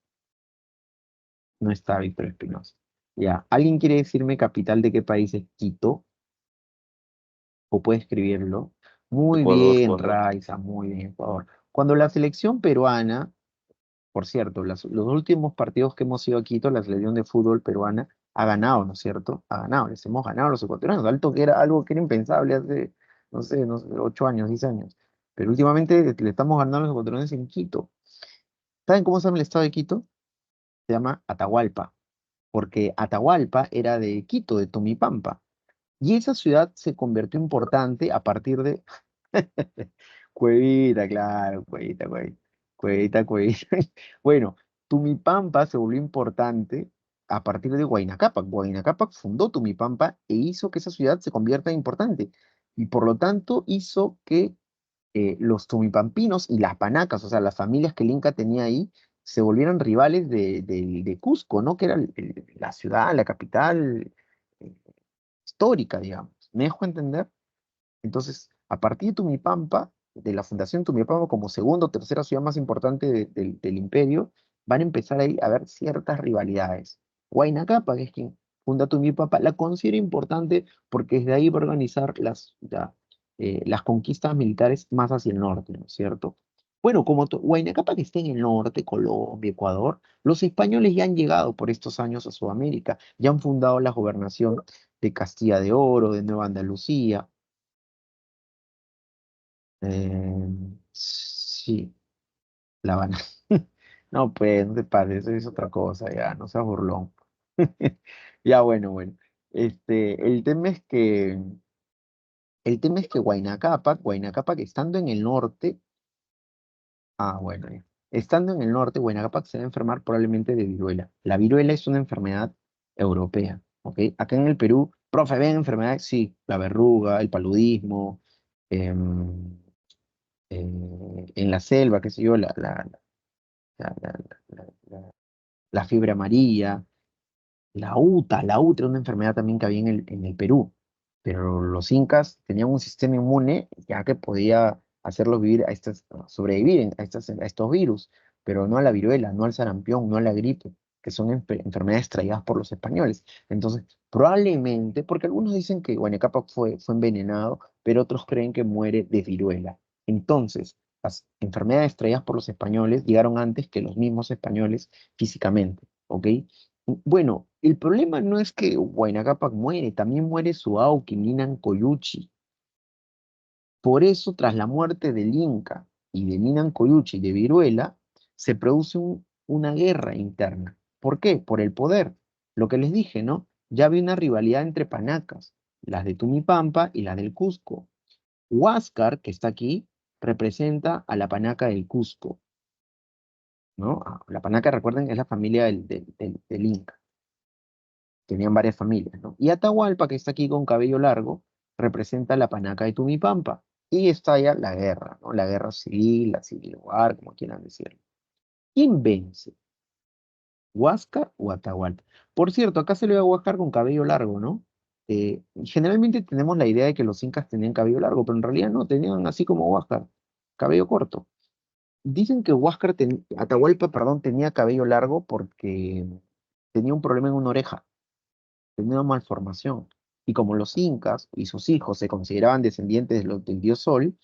No está Víctor Espinosa. Ya. ¿Alguien quiere decirme capital de qué país es Quito? ¿O puede escribirlo? Muy Ecuador, bien, Ecuador. Raiza, muy bien, Ecuador. Cuando la selección peruana, por cierto, los últimos partidos que hemos ido a Quito, la selección de fútbol peruana ha ganado, ¿no es cierto? Ha ganado, les hemos ganado a los ecuatorianos, algo que era impensable hace, no sé, 8 años, 10 años. Pero últimamente le estamos ganando a los ecuatorianos en Quito. ¿Saben cómo se llama el estado de Quito? Se llama Atahualpa, porque Atahualpa era de Quito, de Tomipampa. Y esa ciudad se convirtió importante a partir de Cuevita, claro, Cuevita, Cuevita, Cuevita, Cuevita. Bueno, Tumipampa se volvió importante a partir de Huayna Cápac. Huayna Cápac fundó Tumipampa e hizo que esa ciudad se convierta en importante. Y por lo tanto hizo que los tumipampinos y las panacas, o sea, las familias que el Inca tenía ahí, se volvieran rivales de Cusco, ¿no? Que era la ciudad, la capital eh, histórica, digamos. ¿Me dejo entender? Entonces, a partir de Tumipampa, de la fundación Tumipampa como segunda o tercera ciudad más importante del imperio, van a empezar ahí a haber ciertas rivalidades. Huayna Cápac, que es quien funda Tumipampa, la considera importante porque desde ahí va a organizar las conquistas militares más hacia el norte, ¿no es cierto? Bueno, como Huayna Cápac está en el norte, Colombia, Ecuador, los españoles ya han llegado por estos años a Sudamérica, ya han fundado la gobernación de Castilla de Oro, de Nueva Andalucía. Sí, La Habana. No, pues, no te pases, eso es otra cosa, ya, no seas burlón. Ya, bueno, bueno. El tema es que Huayna Cápac, estando en el norte, bueno, ya. Estando en el norte, Huayna Cápac se va a enfermar probablemente de viruela. La viruela es una enfermedad europea, ¿ok? Acá en el Perú, profe, ¿ven enfermedades? Sí, la verruga, el paludismo, em, en la selva, qué sé yo, la, la- la- la- la fiebre amarilla, la UTA era una enfermedad también que había en el Perú, pero los incas tenían un sistema inmune ya que podía hacerlos vivir sobrevivir a estos virus, pero no a la viruela, no al sarampión, no a la gripe, que son enfermedades traídas por los españoles. Entonces, probablemente, porque algunos dicen que Guanacapac fue envenenado, pero otros creen que muere de viruela. Entonces, las enfermedades traídas por los españoles llegaron antes que los mismos españoles físicamente, ¿ok? Bueno, el problema no es que Huayna Cápac muere, también muere su Auqui, Ninan Coyuchi. Por eso, tras la muerte del Inca y de Ninan Coyuchi y de Viruela, se produce una guerra interna. ¿Por qué? Por el poder. Lo que les dije, ¿no? Ya había una rivalidad entre panacas, las de Tumipampa y las del Cusco. Huáscar, que está aquí, representa a la panaca del Cusco, ¿no? La panaca, recuerden, es la familia del Inca. Tenían varias familias, ¿no? Y Atahualpa, que está aquí con cabello largo, representa la panaca de Tumipampa. Y estalla la guerra, ¿no? La guerra civil, la civil war, como quieran decirlo. ¿Quién vence? ¿Huáscar o Atahualpa? Por cierto, acá se le ve a Huáscar con cabello largo, ¿no? Generalmente tenemos la idea de que los incas tenían cabello largo, pero en realidad no, tenían así como Huáscar, cabello corto. Dicen que Atahualpa, perdón, tenía cabello largo porque tenía un problema en una oreja, tenía una malformación. Y como los incas y sus hijos se consideraban descendientes del dios Sol,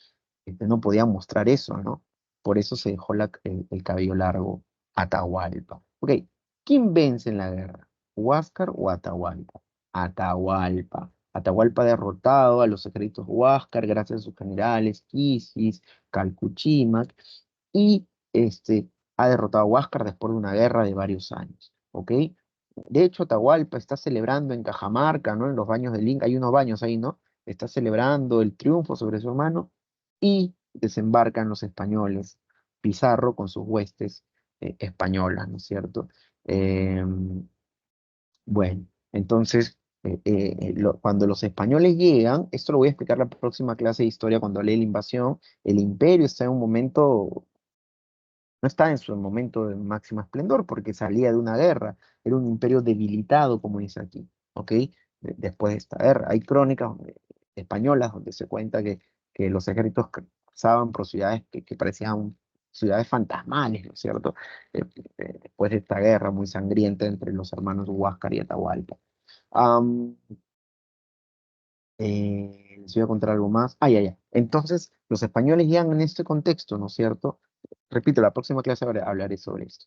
no podían mostrar eso, ¿no? Por eso se dejó el cabello largo Atahualpa. Ok, ¿quién vence en la guerra? ¿Huáscar o Atahualpa? Atahualpa. Atahualpa ha derrotado a los ejércitos Huáscar gracias a sus generales Quisis, Calcuchímac y ha derrotado a Huáscar después de una guerra de varios años. ¿Ok? De hecho, Atahualpa está celebrando en Cajamarca, ¿no? En los baños del Inca, hay unos baños ahí, ¿no? Está celebrando el triunfo sobre su hermano y desembarcan los españoles, Pizarro con sus huestes españolas, ¿no es cierto? Bueno, entonces, cuando los españoles llegan, esto lo voy a explicar en la próxima clase de historia cuando hable de la invasión, el imperio está en un momento, no está en su momento de máximo esplendor porque salía de una guerra, era un imperio debilitado, como dice aquí, ¿ok? Después de esta guerra. Hay crónicas españolas donde se cuenta que los ejércitos pasaban por ciudades que parecían ciudades fantasmales, ¿no es cierto? Eh, Después de esta guerra muy sangrienta entre los hermanos Huáscar y Atahualpa. Am, Les voy a contar algo más. Ya. Entonces, los españoles llegan en este contexto, ¿no es cierto? Repito, la próxima clase hablaré sobre esto.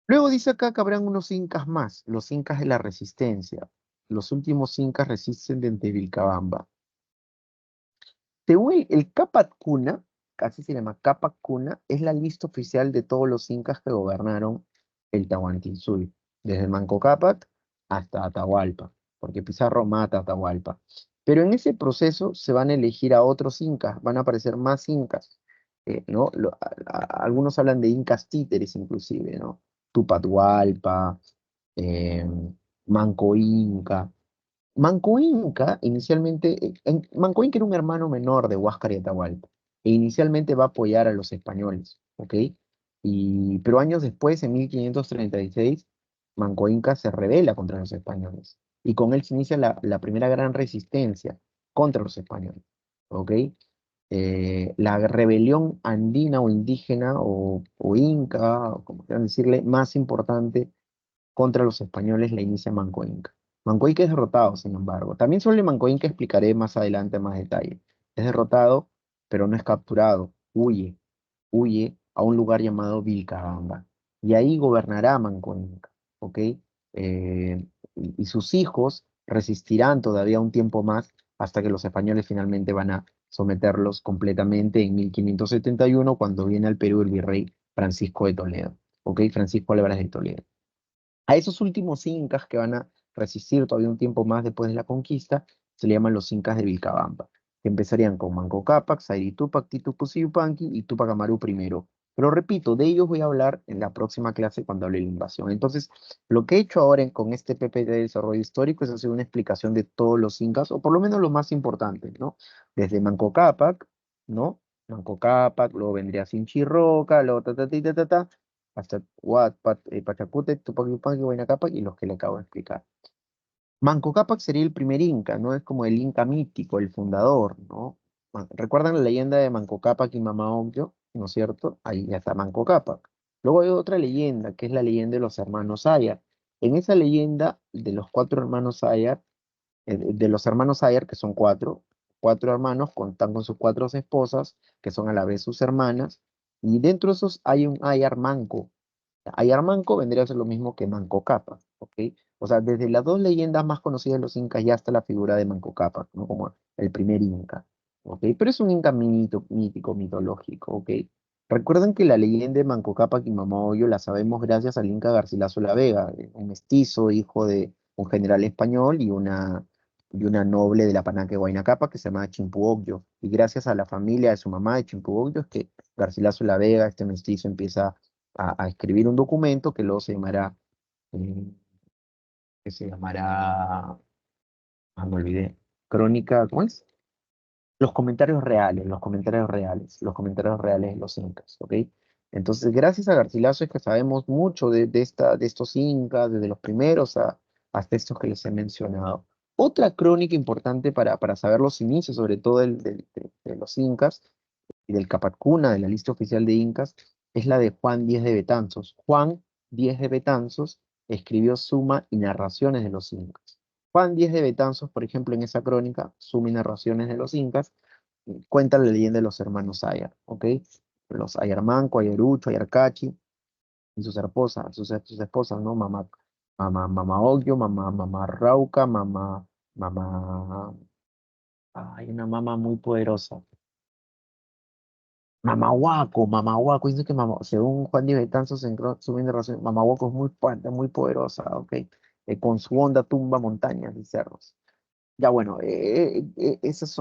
Luego dice acá que habrán unos incas más, los incas de la resistencia. Los últimos incas resisten desde Vilcabamba. Según el Cápac Cuna, casi se llama Cápac Cuna, es la lista oficial de todos los incas que gobernaron el Tahuantinsuyo, desde Manco Cápac hasta Atahualpa, porque Pizarro mata a Atahualpa. Pero en ese proceso se van a elegir a otros incas, van a aparecer más incas, ¿no? Algunos hablan de incas títeres inclusive, ¿no? Tupatualpa, eh, Manco Inca. Manco Inca inicialmente, Manco Inca era un hermano menor de Huáscar y Atahualpa, e inicialmente va a apoyar a los españoles, ¿ok? Pero años después, en 1536, Manco Inca se rebela contra los españoles, y con él se inicia la primera gran resistencia contra los españoles, ¿ok? La rebelión andina o indígena o inca, o como quieran decirle, más importante contra los españoles la inicia Manco Inca. Manco Inca es derrotado, sin embargo. También sobre Manco Inca explicaré más adelante más detalle. Es derrotado, pero no es capturado. Huye a un lugar llamado Vilcabamba. Y ahí gobernará Manco Inca, ¿ok? Y sus hijos resistirán todavía un tiempo más hasta que los españoles finalmente van a someterlos completamente en 1571, cuando viene al Perú el virrey Francisco de Toledo, ¿ok? Francisco Álvarez de Toledo. A esos últimos incas que van a resistir todavía un tiempo más después de la conquista, se le llaman los incas de Vilcabamba, que empezarían con Manco Cápac, Sayri Túpac, Titu Cusi Yupanqui y Túpac Amaru primero. Pero repito, de ellos voy a hablar en la próxima clase cuando hable de la invasión. Entonces, lo que he hecho ahora con este PPT de desarrollo histórico es hacer una explicación de todos los incas, o por lo menos los más importantes, ¿no? Desde Manco Cápac, ¿no? Manco Cápac, luego vendría Sinchirroca, luego hasta Pachacútec, Tupac Yupanqui, Huayna Cápac y los que le acabo de explicar. Manco Cápac sería el primer inca, ¿no? Es como el inca mítico, el fundador, ¿no? ¿Recuerdan la leyenda de Manco Cápac y Mama Ocllo? ¿No es cierto? Ahí ya está Manco Cápac. Luego hay otra leyenda, que es la leyenda de los hermanos Ayar. En esa leyenda de los cuatro hermanos Ayar, de los hermanos Ayar, que son cuatro hermanos, están con sus cuatro esposas, que son a la vez sus hermanas, y dentro de esos hay un Ayar manco. Ayar manco vendría a ser lo mismo que Manco Cápac, ¿ok? O sea, desde las dos leyendas más conocidas de los incas ya está la figura de Manco Cápac, ¿no? Como el primer inca, ¿ok? Pero es un inca mítico, mitológico, ¿ok? Recuerden que la leyenda de Manco Cápac y Mamahoyo la sabemos gracias al inca Garcilaso la Vega, un mestizo, hijo de un general español y una noble de la Panaca de Huayna Cápac que se llama Chimpuocllo. Y gracias a la familia de su mamá de Chimpuocllo es que Garcilaso la Vega, este mestizo, empieza a escribir un documento que luego eh, se llamará, me olvidé, crónica, ¿cómo es? Los comentarios reales de los incas, ¿ok? Entonces, gracias a Garcilaso es que sabemos mucho de estos incas, desde los primeros hasta estos que les he mencionado. Otra crónica importante para saber los inicios, sobre todo de los incas, y del Capatcuna, de la lista oficial de incas, es la de Juan Díez de Betanzos. Juan Díez de Betanzos escribió Suma y Narraciones de los Incas. Juan Díez de Betanzos, por ejemplo, en esa crónica, Suma y Narraciones de los Incas, cuenta la leyenda de los hermanos Ayar, ¿ok? Los Ayarmanco, Ayarucho, Ayarcachi, y sus esposas, ¿no? Mamá Ogyo, mamá Rauca, mamá, hay una mamá muy poderosa. Mamá Huaco, dice que según Juan Di Betanzo, su narración, Mamá Huaco es muy fuerte, muy poderosa, ¿ok? Con su onda tumba montañas y cerros. Ya bueno, esas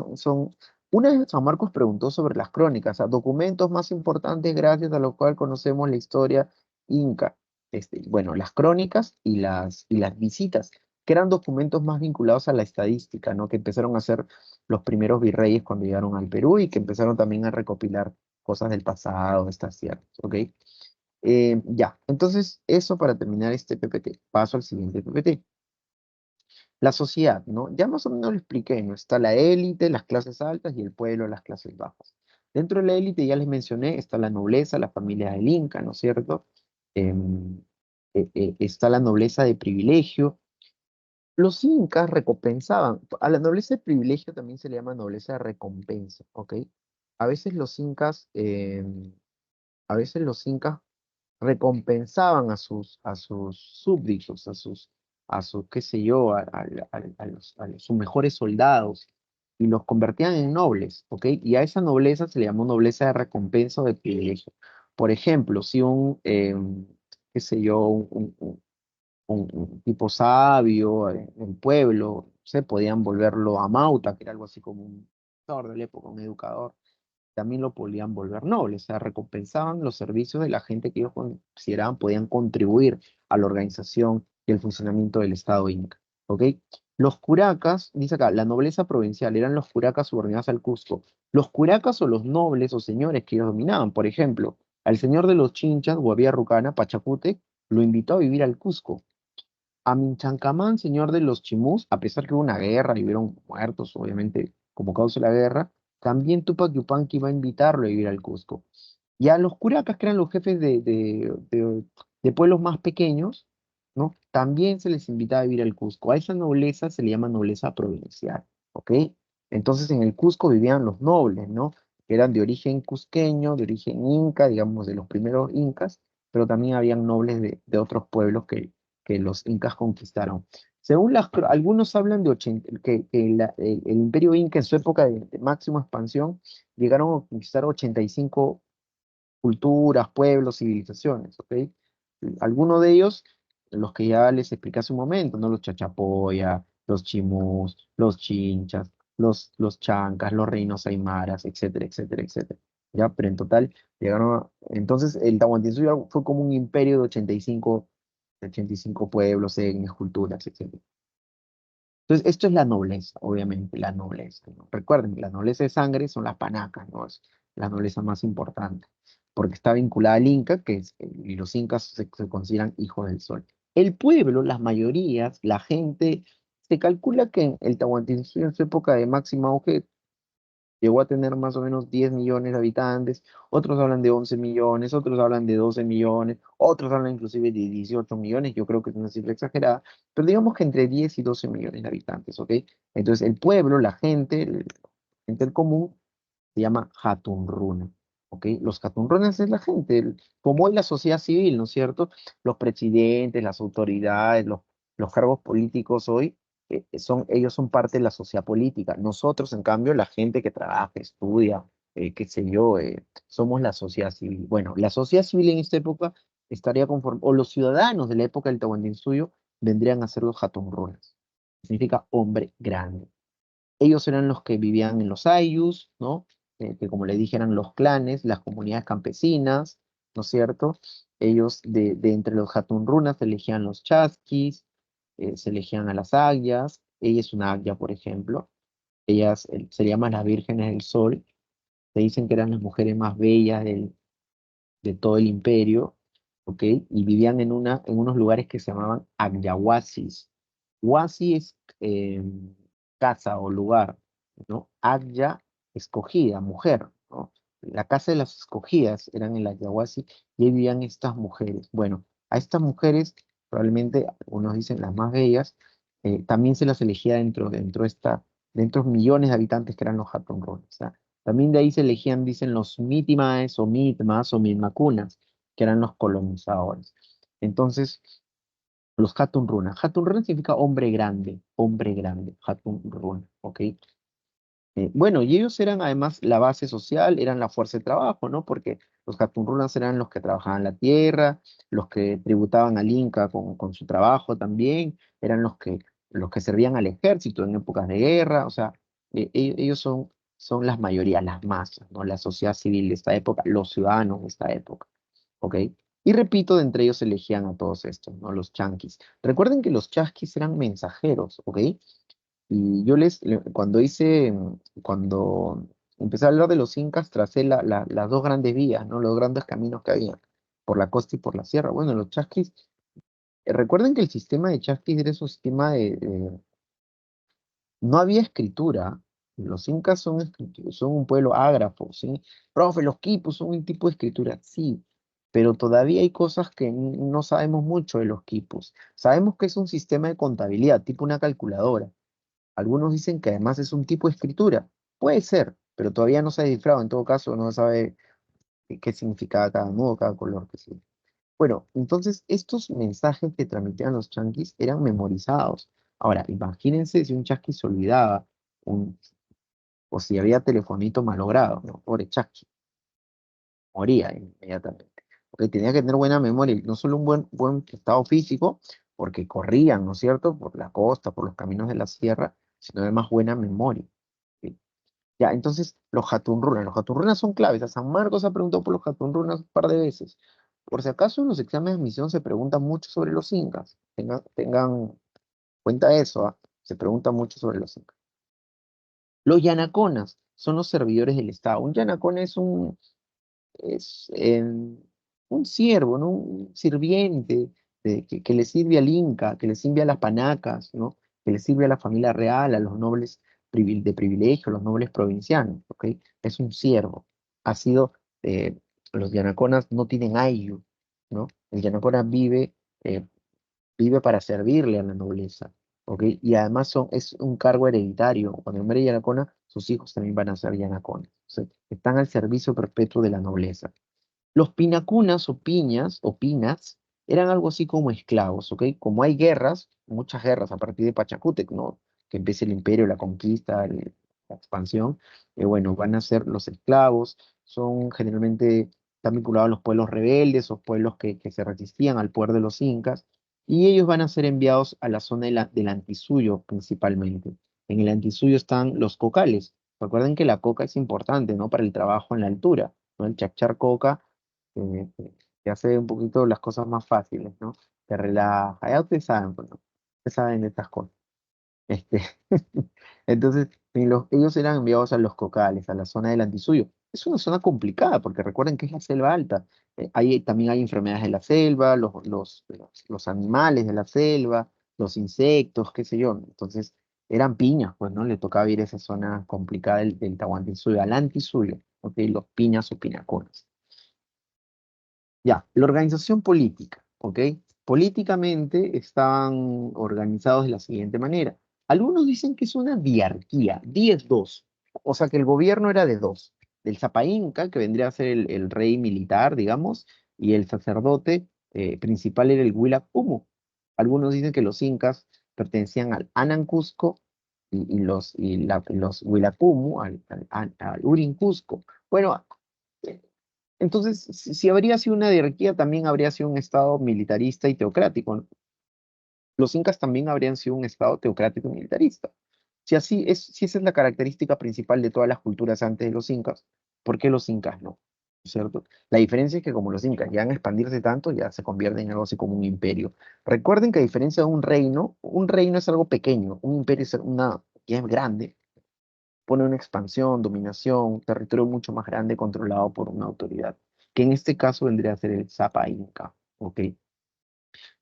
una vez San Marcos preguntó sobre las crónicas, documentos más importantes gracias a los cuales conocemos la historia inca. Bueno, las crónicas y las visitas, que eran documentos más vinculados a la estadística, ¿no? Que empezaron a hacer los primeros virreyes cuando llegaron al Perú y que empezaron también a recopilar cosas del pasado, estas ciertas, ¿ok? Ya, entonces eso para terminar este PPT. Paso al siguiente PPT. La sociedad, ¿no? Ya más o menos lo expliqué, ¿no? Está la élite, las clases altas y el pueblo, las clases bajas. Dentro de la élite, ya les mencioné, está la nobleza, la familia del Inca, ¿no es cierto? Em, está la nobleza de privilegio. Los incas recompensaban, a la nobleza de privilegio también se le llama nobleza de recompensa, ¿ok? A veces los incas, a veces los incas recompensaban a sus súbditos, a sus, qué sé yo, sus mejores soldados, y los convertían en nobles, ¿ok? Y a esa nobleza se le llamó nobleza de recompensa o de privilegio. Por ejemplo, si qué sé yo, un tipo sabio en el pueblo, se podían volverlo a Mauta, que era algo así como un educador de la época, un educador, también lo podían volver noble, o sea, recompensaban los servicios de la gente que ellos consideraban podían contribuir a la organización y el funcionamiento del Estado Inca, ¿ok? Los curacas, dice acá, la nobleza provincial, eran los curacas subordinados al Cusco. Los curacas o los nobles o señores que ellos dominaban, por ejemplo, al señor de los Chinchas, Guavía Rucana, Pachacute, lo invitó a vivir al Cusco. A Minchancamán, señor de los Chimús, a pesar que hubo una guerra y hubieron muertos, obviamente, como causa de la guerra, también Tupac Yupanqui va a invitarlo a vivir al Cusco. Y a los curacas, que eran los jefes de pueblos más pequeños, ¿no? También se les invitaba a vivir al Cusco. A esa nobleza se le llama nobleza provincial, ¿ok? Entonces en el Cusco vivían los nobles, ¿no? Que eran de origen cusqueño, de origen inca, digamos, de los primeros incas, pero también habían nobles de otros pueblos que los incas conquistaron. Según algunos hablan de el imperio inca en su época de máxima expansión llegaron a conquistar 85 culturas, pueblos, civilizaciones, ¿ok? Algunos de ellos, los que ya les expliqué hace un momento, ¿no? Los chachapoya, los chimús, los chinchas, los chancas, los reinos aymaras, etcétera, etcétera, etcétera. ¿Ya? Pero en total entonces el Tahuantinsuyo fue como un imperio de 85 pueblos, etnias, culturas, etcétera. Entonces, esto es la nobleza, obviamente, la nobleza, ¿no? Recuerden, la nobleza de sangre son las panacas, ¿no? Es la nobleza más importante, porque está vinculada al Inca, y los incas se consideran hijos del sol. El pueblo, las mayorías, la gente, se calcula que en el Tahuantinsuyo en su época de máximo auge llegó a tener más o menos 10 millones de habitantes, otros hablan de 11 millones, otros hablan de 12 millones, otros hablan inclusive de 18 millones, yo creo que es una cifra exagerada, pero digamos que entre 10 y 12 millones de habitantes, ¿ok? Entonces el pueblo, la gente del común, se llama Hatunruna, ¿ok? Los Hatunrunas es la gente, como es la sociedad civil, ¿no es cierto? Los presidentes, las autoridades, los cargos políticos hoy, ellos son parte de la sociedad política. Nosotros, en cambio, la gente que trabaja, estudia, qué sé yo, somos la sociedad civil. Bueno, la sociedad civil en esta época estaría conforme, o los ciudadanos de la época del Tahuantinsuyo vendrían a ser los Hatunrunas. Significa hombre grande. Ellos eran los que vivían en los ayllus, ¿no? Que como le dije eran los clanes, las comunidades campesinas, ¿no es cierto? Ellos de entre los Hatunrunas se elegían los chasquis, se elegían a las agyas. Ella es una agya, por ejemplo. Ellas se llaman las vírgenes del sol. Se dicen que eran las mujeres más bellas de todo el imperio, ¿ok? Y vivían en unos lugares que se llamaban agyawasis. Wasi es casa o lugar, ¿no? Agya, escogida, mujer, ¿no? La casa de las escogidas eran en la Yahuasi y ahí vivían estas mujeres. Bueno, a estas mujeres, probablemente algunos dicen las más bellas, también se las elegía dentro de millones de habitantes que eran los Hatonrones. También de ahí se elegían, dicen, los Mitimaes o Mitmas o Mitmacunas. que eran los colonizadores. Entonces, los Hatun Runa. Hatun Runa significa hombre grande, Hatun Runa, ¿ok? Bueno, y ellos eran además la base social, eran la fuerza de trabajo, ¿no? Porque los Hatunrunas eran los que trabajaban la tierra, los que tributaban al Inca con su trabajo también, eran los que servían al ejército en épocas de guerra, o sea, ellos son las mayorías, las masas, ¿no? La sociedad civil de esta época, los ciudadanos de esta época, ¿ok? Y repito, de entre ellos elegían a todos estos, ¿no? Los chanquis. Recuerden que los chasquis eran mensajeros, ¿ok? Y yo cuando empecé a hablar de los incas, tracé las dos grandes vías, ¿no? Los grandes caminos que había, por la costa y por la sierra. Bueno, los chasquis, recuerden que el sistema de chasquis era un sistema no había escritura. Los incas son un pueblo ágrafo, ¿sí? Profe, los quipus son un tipo de escritura, sí, pero todavía hay cosas que no sabemos mucho de los quipus. Sabemos que es un sistema de contabilidad, tipo una calculadora. Algunos dicen que además es un tipo de escritura. Puede ser, pero todavía no se ha descifrado. En todo caso, no se sabe qué significaba cada nudo, cada color que sea. Bueno, entonces estos mensajes que transmitían los chanquis eran memorizados. Ahora, imagínense si un chanqui se olvidaba, un- o si había telefonito malogrado, ¿no? Pobre chanqui, moría inmediatamente. Porque tenía que tener buena memoria, y no solo un buen estado físico, porque corrían, ¿no es cierto?, por la costa, por los caminos de la sierra, sino además buena memoria. ¿Sí? Ya, entonces, los Hatunrunas son claves. A San Marcos ha preguntado por los Hatunrunas un par de veces. Por si acaso en los exámenes de admisión se pregunta mucho sobre los incas. Tengan cuenta eso, ¿ah? Se pregunta mucho sobre los incas. Los yanaconas son los servidores del Estado. Un yanacona es un siervo, ¿no? Un sirviente que le sirve al Inca, que le sirve a las panacas, ¿no? Que le sirve a la familia real, a los nobles de privilegio, los nobles provincianos, ¿ok? Es un siervo. Ha sido, los yanaconas no tienen ayllu, ¿no? El yanacona vive para servirle a la nobleza, ¿ok? Y además es un cargo hereditario. Cuando el muere yanacona, sus hijos también van a ser yanaconas. O sea, están al servicio perpetuo de la nobleza. Los pinacunas o piñas o pinas eran algo así como esclavos, ¿ok? Como hay guerras, muchas guerras a partir de Pachacútec, ¿no? Que empieza el imperio, la conquista, la expansión, bueno, van a ser los esclavos, son generalmente, están vinculados a los pueblos rebeldes o pueblos que se resistían al poder de los incas, y ellos van a ser enviados a la zona del Antisuyo principalmente. En el Antisuyo están los cocales. Recuerden que la coca es importante, ¿no? Para el trabajo en la altura, ¿no? El chachar coca te hace un poquito las cosas más fáciles, ¿no? Te relaja. Ya ustedes saben, pues, ¿no? Ustedes saben de estas cosas. Este, entonces, ellos eran enviados a los cocales, a la zona del Antisuyo. Es una zona complicada, porque recuerden que es la selva alta. También hay enfermedades de la selva, los animales de la selva, los insectos, qué sé yo. Entonces, eran piñas, pues, ¿no? Le tocaba ir a esa zona complicada del Tahuantinsuyo, al Antisuyo, ¿ok? Los piñas o pinacones. Ya, la organización política, ¿ok? Políticamente están organizados de la siguiente manera. Algunos dicen que es una diarquía, 10-2, o sea que el gobierno era de dos, del Zapa Inca, que vendría a ser el rey militar, digamos, y el sacerdote principal era el Huila Pumu. Algunos dicen que los incas pertenecían al Anan Cusco y los Huila Pumu al Urin Cusco. Bueno, entonces, si habría sido una jerarquía, también habría sido un estado militarista y teocrático, ¿no? Los incas también habrían sido un estado teocrático y militarista. Si esa es la característica principal de todas las culturas antes de los incas, ¿por qué los incas no? ¿Cierto? La diferencia es que como los incas llegan a expandirse tanto, ya se convierten en algo así como un imperio. Recuerden que a diferencia de un reino es algo pequeño, un imperio es ya es grande, pone una expansión, dominación, un territorio mucho más grande controlado por una autoridad, que en este caso vendría a ser el Zapa Inca, ¿ok?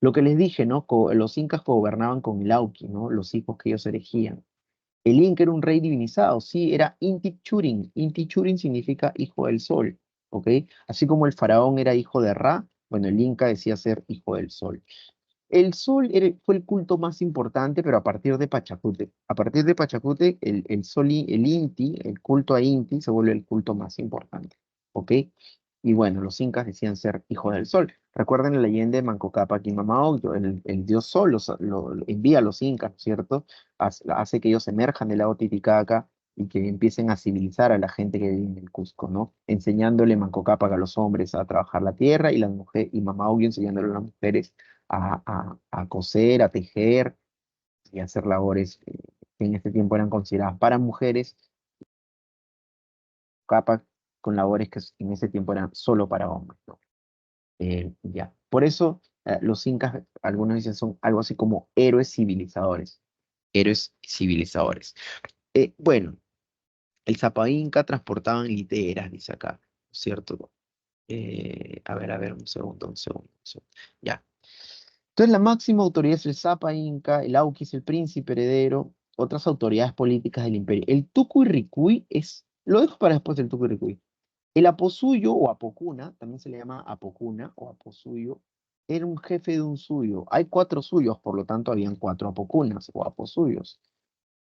Lo que les dije, ¿no? Los incas gobernaban con el Auqui, ¿no? Los hijos que ellos elegían. El Inca era un rey divinizado, sí, era Inti Churin. Inti Churin significa hijo del sol, ¿ok? Así como el faraón era hijo de Ra, bueno, el Inca decía ser hijo del sol. El sol fue el culto más importante, pero a partir de Pachacútec. A partir de Pachacútec, el sol, el Inti, el culto a Inti, se vuelve el culto más importante. ¿Ok? Y bueno, los incas decían ser hijos del sol. Recuerden la leyenda de Manco Cápac y Mama Ocllo, el dios sol lo envía a los incas, ¿no es cierto? Hace que ellos emerjan del lago Titicaca y que empiecen a civilizar a la gente que vive en el Cusco, ¿no? Enseñándole Manco Cápac a los hombres a trabajar la tierra y las mujeres, y Mama Ocllo enseñándole a las mujeres a coser, a tejer y a hacer labores que en este tiempo eran consideradas para mujeres, Cápac con labores que en ese tiempo eran solo para hombres, ¿no? Ya. Por eso los incas, algunos dicen, son algo así como héroes civilizadores. Héroes civilizadores. Bueno, el Zapa Inca transportaban literas, dice acá, ¿cierto? A ver, un segundo, un segundo, un segundo. Ya. Entonces la máxima autoridad es el Zapa Inca, el Auqui es el príncipe heredero, otras autoridades políticas del imperio. El Tucuy es, lo dejo para después del Tucuy. El aposuyo o apocuna, también se le llama apocuna o aposuyo, era un jefe de un suyo. Hay 4 suyos, por lo tanto habían 4 apocunas o aposuyos.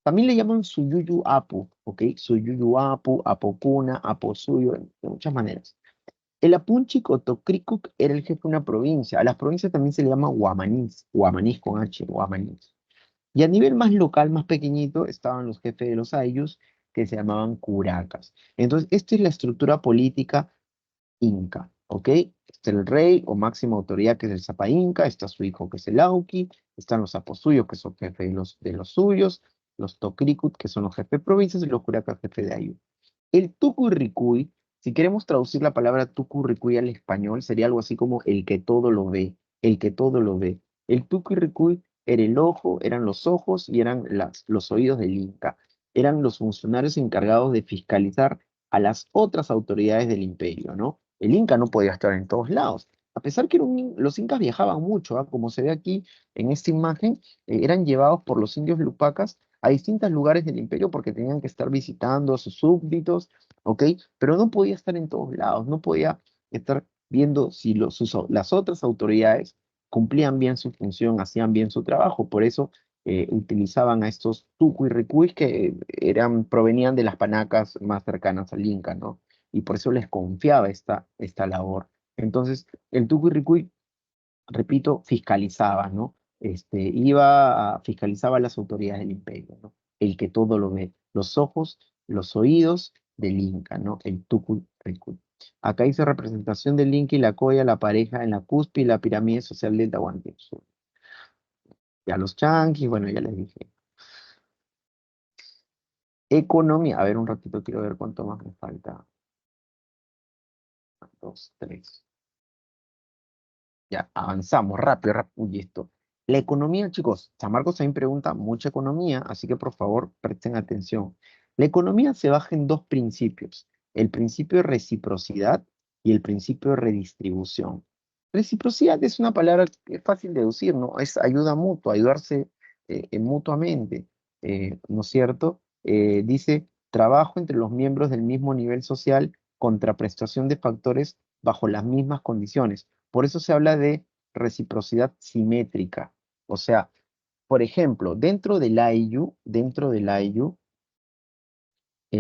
También le llaman suyuyu apu, ¿ok? Suyuyu apu, apocuna, aposuyo, de muchas maneras. El apunchi Cotocricuc era el jefe de una provincia. A las provincias también se le llama guamanís, guamanís con H, guamanís. Y a nivel más local, más pequeñito, estaban los jefes de los ayllus, que se llamaban curacas. Entonces, esta es la estructura política inca, ¿ok? Está el rey o máxima autoridad, que es el Zapa Inca, está su hijo, que es el Auqui, están los aposuyos, que son jefes de los suyos, los Tocricut, que son los jefes de provincias, y los curacas, jefes de ayllus. El tucurricuy, si queremos traducir la palabra tucurricuy al español, sería algo así como el que todo lo ve, el que todo lo ve. El tucurricuy era el ojo, eran los ojos y eran los oídos del Inca. Eran los funcionarios encargados de fiscalizar a las otras autoridades del imperio, ¿no? El Inca no podía estar en todos lados. A pesar que los incas viajaban mucho, ¿ah? Como se ve aquí en esta imagen, eran llevados por los indios lupacas a distintos lugares del imperio porque tenían que estar visitando a sus súbditos, ¿ok? Pero no podía estar en todos lados, no podía estar viendo si las otras autoridades cumplían bien su función, hacían bien su trabajo. Por eso utilizaban a estos tucuy que provenían de las panacas más cercanas al Inca, ¿no? Y por eso les confiaba esta labor. Entonces, el tucuy, repito, fiscalizaba, ¿no? Fiscalizaba a las autoridades del imperio, ¿no? El que todo lo ve, los ojos, los oídos del Inca, ¿no? El Tucuy Ricuy. Acá hice representación del Inca y la Coya, la pareja en la cúspide y la pirámide social del Tahuantinsuyo. Ya los chanquis, bueno, ya les dije. Economía, a ver, un ratito quiero ver cuánto más me falta. 2, 3. Ya, avanzamos, rápido, rápido. Uy, esto. La economía, chicos, San Marcos también pregunta mucha economía, así que por favor presten atención. La economía se baja en 2 principios, el principio de reciprocidad y el principio de redistribución. Reciprocidad es una palabra que es fácil de deducir, ¿no? Es ayuda mutua, ayudarse mutuamente, ¿no es cierto? Dice, trabajo entre los miembros del mismo nivel social, contraprestación de factores bajo las mismas condiciones. Por eso se habla de reciprocidad simétrica. O sea, por ejemplo, dentro del IU,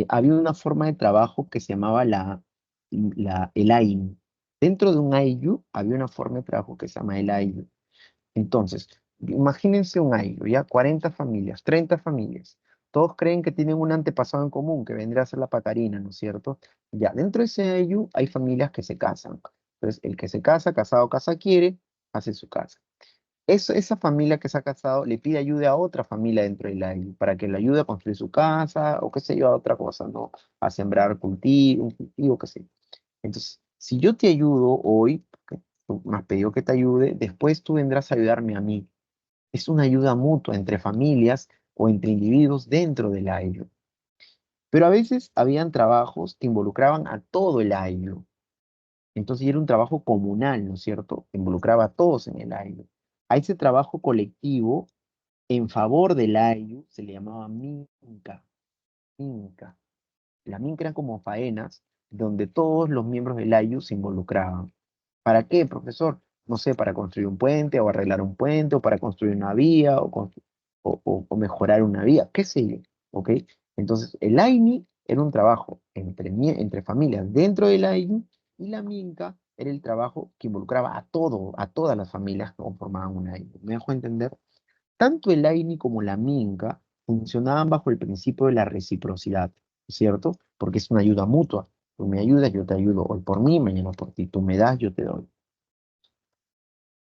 había una forma de trabajo que se llamaba el AIM. Dentro de un IU había una forma de trabajo que se llama el IU. Entonces, imagínense un IU, ¿ya? 40 familias, 30 familias. Todos creen que tienen un antepasado en común, que vendría a ser la pacarina, ¿no es cierto? Ya, dentro de ese IU hay familias que se casan. Entonces, el que se casa, casado, casa quiere, hace su casa. Esa familia que se ha casado le pide ayuda a otra familia dentro del IU para que le ayude a construir su casa o qué sé yo, a otra cosa, ¿no? A sembrar un cultivo, qué sé yo. Entonces, si yo te ayudo hoy, porque tú me has pedido que te ayude, después tú vendrás a ayudarme a mí. Es una ayuda mutua entre familias o entre individuos dentro del ILO. Pero a veces habían trabajos que involucraban a todo el ILO. Entonces era un trabajo comunal, ¿no es cierto? Que involucraba a todos en el ILO. A ese trabajo colectivo en favor del ILO se le llamaba minca. Minca. Las minca eran como faenas donde todos los miembros del ILO se involucraban. ¿Para qué, profesor? No sé, para construir un puente o arreglar un puente o para construir una vía o mejorar una vía, qué sé yo, ¿ok? Entonces, el AINI era un trabajo entre familias dentro del AINI Y la minca era el trabajo que involucraba a todas las familias que conformaban una AINI. ¿Me dejo entender? Tanto el AINI como la minca funcionaban bajo el principio de la reciprocidad, ¿cierto? Porque es una ayuda mutua. Tú me ayudas, yo te ayudo. Hoy por mí, mañana por ti. Tú me das, yo te doy.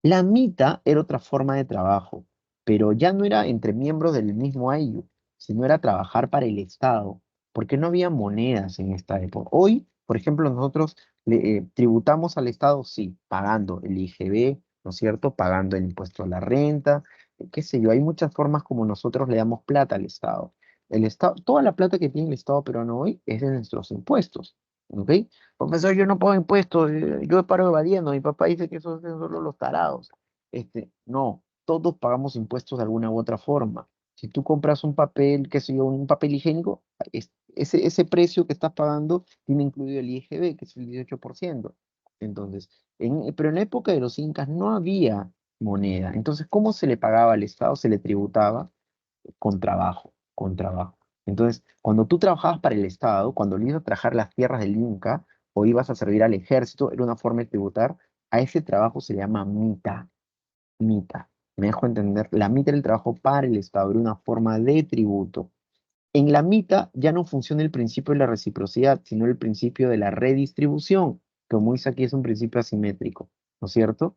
La mita era otra forma de trabajo, pero ya no era entre miembros del mismo AIU, sino era trabajar para el Estado, porque no había monedas en esta época. Hoy, por ejemplo, nosotros tributamos al Estado, sí, pagando el IGB, ¿no es cierto? Pagando el impuesto a la renta, qué sé yo, hay muchas formas como nosotros le damos plata al Estado. El Estado, toda la plata que tiene el Estado peruano hoy es de nuestros impuestos, ¿ok? Profesor, yo no pago impuestos, yo paro evadiendo, mi papá dice que eso hacen solo los tarados. No, todos pagamos impuestos de alguna u otra forma. Si tú compras un papel, qué sé yo, un papel higiénico, ese precio que estás pagando tiene incluido el IGB, que es el 18%. Entonces, pero en la época de los incas no había moneda. Entonces, ¿cómo se le pagaba al Estado? Se le tributaba con trabajo, con trabajo. Entonces, cuando tú trabajabas para el Estado, cuando le ibas a trabajar las tierras del Inca o ibas a servir al ejército, era una forma de tributar, a ese trabajo se le llama mita, mita. ¿Me dejo entender? La mita era el trabajo para el Estado, era una forma de tributo. En la mita ya no funciona el principio de la reciprocidad, sino el principio de la redistribución, que como dice aquí es un principio asimétrico, ¿no es cierto?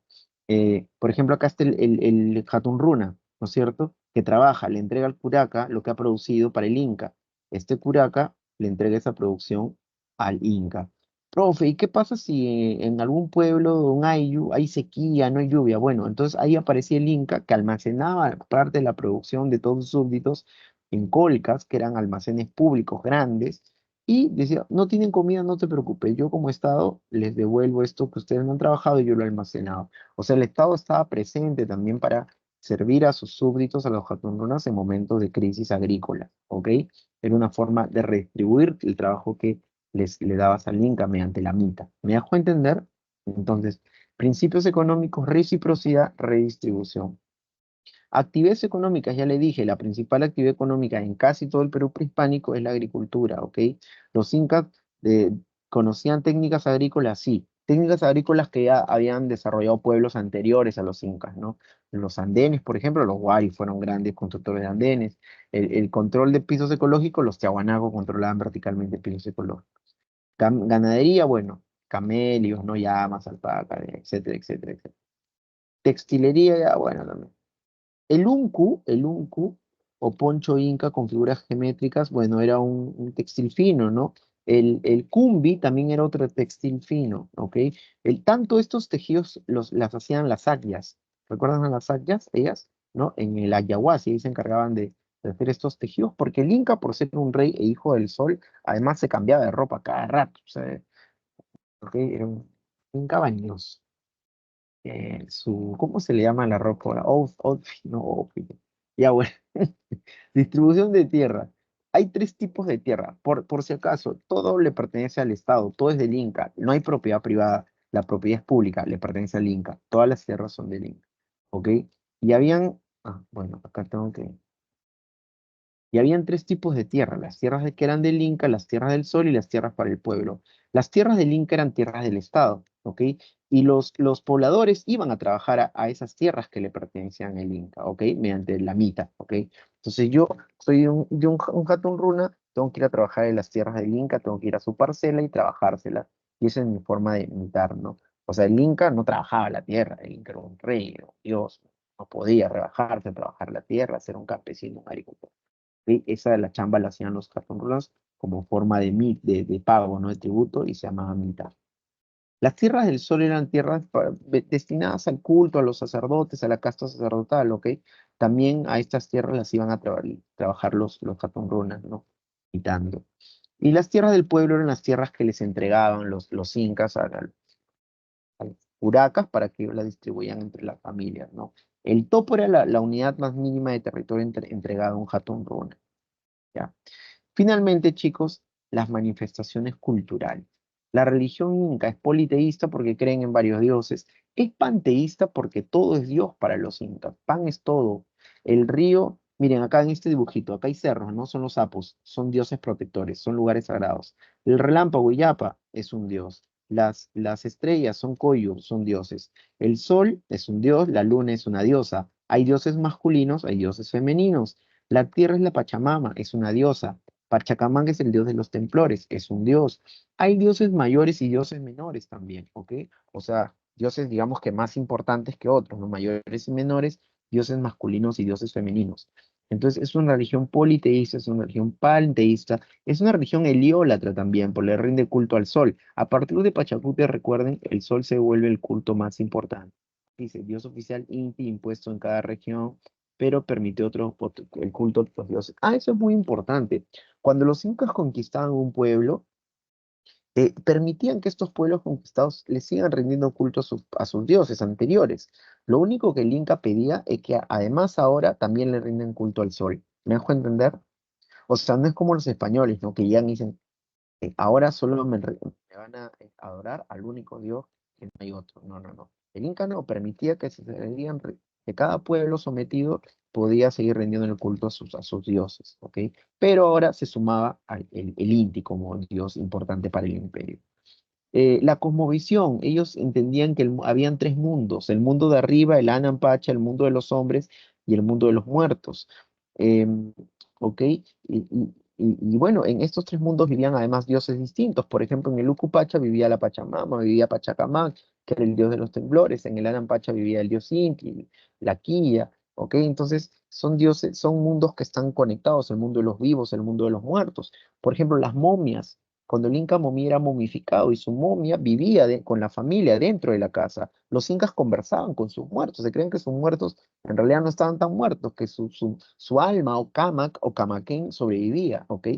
Por ejemplo, acá está el Hatun Runa, ¿no es cierto? Que trabaja, le entrega al curaca lo que ha producido para el Inca. Este curaca le entrega esa producción al Inca. Profe, ¿y qué pasa si en algún pueblo, un ayllu, hay sequía, no hay lluvia? Bueno, entonces ahí aparecía el Inca que almacenaba parte de la producción de todos sus súbditos en colcas, que eran almacenes públicos grandes, y decía, no tienen comida, no te preocupes, yo como Estado les devuelvo esto que ustedes no han trabajado y yo lo he almacenado. O sea, el Estado estaba presente también para servir a sus súbditos, a los jatunrunas, en momentos de crisis agrícola, ¿ok? Era una forma de redistribuir el trabajo que le dabas al Inca mediante la mita. ¿Me dejó entender? Entonces, principios económicos, reciprocidad, redistribución. Actividades económicas, ya le dije, la principal actividad económica en casi todo el Perú prehispánico es la agricultura, ¿ok? Los incas conocían técnicas agrícolas, sí, técnicas agrícolas que ya habían desarrollado pueblos anteriores a los incas, ¿no? En los andenes, por ejemplo, los huari fueron grandes constructores de andenes. El control de pisos ecológicos, los tiahuanacos controlaban verticalmente pisos ecológicos. Ganadería, bueno, camelios, no llamas, alpacas, etcétera, etcétera, etcétera. Textilería, ya, bueno, también. El uncu o poncho inca con figuras geométricas, bueno, era un textil fino, ¿no? El cumbi también era otro textil fino, ¿ok? Tanto estos tejidos las hacían las akyas. ¿Recuerdan a las akyas? Ellas, ¿no? En el Ayahuasca, ahí se encargaban de hacer estos tejidos, porque el inca, por ser un rey e hijo del sol, además se cambiaba de ropa cada rato, o sea, ¿ok? Era un inca bañoso. ¿Cómo se le llama la ropa ahora? Outfit, no, outfit. Ya, bueno. Distribución de tierra. Hay tres tipos de tierra. Por si acaso, todo le pertenece al Estado, todo es del Inca. No hay propiedad privada, la propiedad es pública, le pertenece al Inca. Todas las tierras son del Inca. ¿Ok? Y habían, bueno, acá tengo que, y habían tres tipos de tierra, las tierras que eran del Inca, las tierras del Sol y las tierras para el pueblo. Las tierras del Inca eran tierras del Estado, ¿ok? Y los pobladores iban a trabajar a esas tierras que le pertenecían al Inca, ¿ok? Mediante la mita, ¿ok? Entonces yo soy un Hatun Runa, tengo que ir a trabajar en las tierras del Inca, tengo que ir a su parcela y trabajársela. Y esa es mi forma de imitar, ¿no? O sea, el Inca no trabajaba la tierra, el Inca era un rey, era un dios, no podía rebajarse, trabajar la tierra, ser un campesino, un agricultor. ¿Sí? Esa de la chamba la hacían los cartoneros como forma de pago, ¿no? De tributo y se llamaba mitad. Las tierras del sol eran tierras destinadas al culto, a los sacerdotes, a la casta sacerdotal, ¿ok? También a estas tierras las iban a trabajar los catonrunas, ¿no? Quitando. Y las tierras del pueblo eran las tierras que les entregaban los incas a los curacas para que las distribuían entre las familias, ¿no? El topo era la unidad más mínima de territorio entregada a un jatón runa, ¿ya? Finalmente, chicos, las manifestaciones culturales. La religión inca es politeísta porque creen en varios dioses. Es panteísta porque todo es Dios para los incas. Pan es todo. El río, miren acá en este dibujito, acá hay cerros, no son los sapos, son dioses protectores, son lugares sagrados. El relámpago Illapa es un dios. Las estrellas son koyur, son dioses. El sol es un dios, la luna es una diosa. Hay dioses masculinos, hay dioses femeninos. La tierra es la Pachamama, es una diosa. Pachacamán es el dios de los temblores, es un dios. Hay dioses mayores y dioses menores también, ¿ok? O sea, dioses digamos que más importantes que otros, ¿no? Mayores y menores, dioses masculinos y dioses femeninos. Entonces es una religión politeísta, es una religión panteísta, es una religión heliólatra también, porque le rinde culto al sol. A partir de Pachacute, recuerden, el sol se vuelve el culto más importante. Dice, Dios oficial Inti impuesto en cada región, pero permite el culto a otros dioses. Ah, eso es muy importante. Cuando los incas conquistaban un pueblo, permitían que estos pueblos conquistados le sigan rindiendo culto a sus dioses anteriores. Lo único que el Inca pedía es que además ahora también le rinden culto al sol. ¿Me dejo entender? O sea, no es como los españoles, ¿no? Que llegan y dicen, ahora solo me van a adorar al único Dios, que no hay otro. No, no, no. El Inca no permitía que que cada pueblo sometido podía seguir rindiendo el culto a sus dioses, ¿ok? Pero ahora se sumaba el Inti como dios importante para el imperio. La cosmovisión, ellos entendían que habían tres mundos, el mundo de arriba, el Anam Pacha, el mundo de los hombres y el mundo de los muertos. Em, ¿Ok? Y bueno, en estos tres mundos vivían además dioses distintos. Por ejemplo, en el Ucu Pacha vivía la Pachamama, vivía Pachacamac, que era el dios de los temblores. En el Anam Pacha vivía el dios Inti, la Quilla. ¿Ok? Entonces, son dioses, son mundos que están conectados, el mundo de los vivos, el mundo de los muertos. Por ejemplo, las momias. Cuando el Inca momia era momificado y su momia vivía con la familia dentro de la casa, los incas conversaban con sus muertos, se creen que sus muertos en realidad no estaban tan muertos, que su alma o Kamak o Kamaken sobrevivía, ¿ok?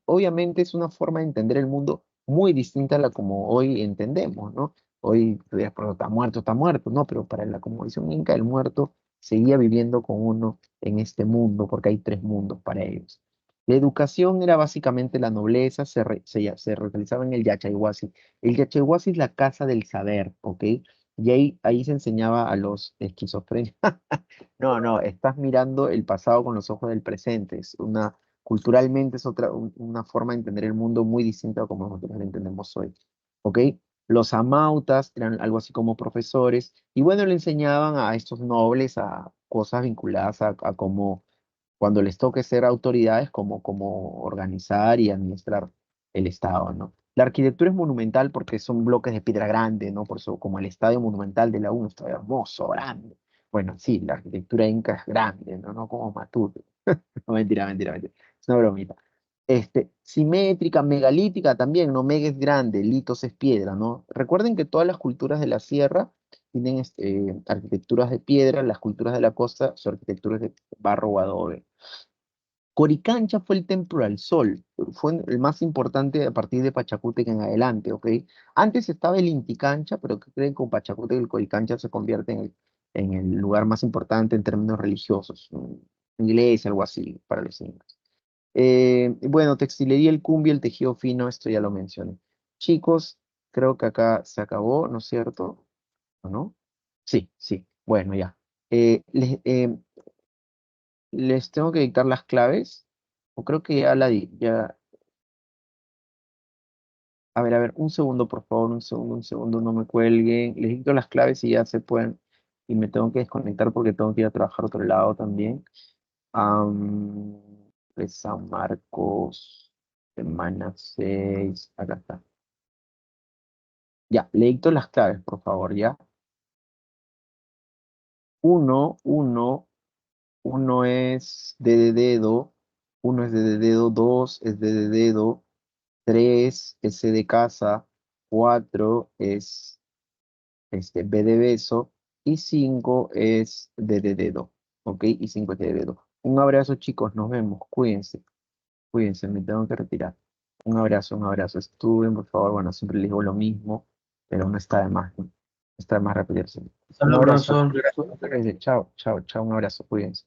Obviamente es una forma de entender el mundo muy distinta a la como hoy entendemos, ¿no? Hoy tú dirás, pero está muerto, no, pero para la cosmovisión inca el muerto seguía viviendo con uno en este mundo, porque hay tres mundos para ellos. La educación era básicamente la nobleza, se realizaba en el Yachaywasi. El Yachaywasi es la casa del saber, ¿ok? Y ahí se enseñaba a los esquizofrénicos. No, no, estás mirando el pasado con los ojos del presente. Culturalmente es una forma de entender el mundo muy distinta a como nosotros lo entendemos hoy, ¿ok? Los amautas eran algo así como profesores, y bueno, le enseñaban a estos nobles a cosas vinculadas a cómo cuando les toque ser autoridades, como organizar y administrar el Estado, ¿no? La arquitectura es monumental porque son bloques de piedra grande, ¿no? Por eso, como el Estadio Monumental de la U, está hermoso, grande. Bueno, sí, la arquitectura inca es grande, ¿no? No como Matute. No, mentira, mentira, mentira. Es una bromita. Simétrica, megalítica también, ¿no? Mega es grande, litos es piedra, ¿no? Recuerden que todas las culturas de la sierra tienen arquitecturas de piedra, las culturas de la costa son arquitecturas de barro o adobe. Coricancha fue el templo al sol, fue el más importante a partir de Pachacútec en adelante, ¿ok? Antes estaba el Inticancha, pero que creen que con Pachacútec el Coricancha se convierte en el lugar más importante en términos religiosos, iglesia, algo así, para los incas. Bueno, textilería, el cumbia, el tejido fino, esto ya lo mencioné. Chicos, creo que acá se acabó, ¿no es cierto? ¿O no? Sí, sí, bueno, ya. Les tengo que dictar las claves, o creo que ya la di, ya. A ver, un segundo, por favor, un segundo, no me cuelguen. Les dicto las claves y ya se pueden, y me tengo que desconectar porque tengo que ir a trabajar a otro lado también. Am, de San Marcos, semana 6 acá está. Ya, le dicto las claves, por favor, ya. Uno, uno, uno es de dedo, uno es de dedo, dos es de dedo, 3 es C de casa, 4 es B de beso y 5 es D de dedo, ¿ok? Y 5 es D de dedo. Un abrazo, chicos, nos vemos, cuídense, me tengo que retirar. Un abrazo, estudien, por favor, bueno, siempre les digo lo mismo, pero no está de más, ¿no? No está de más repetirse. Un abrazo, chao, chao, chao, un abrazo, cuídense.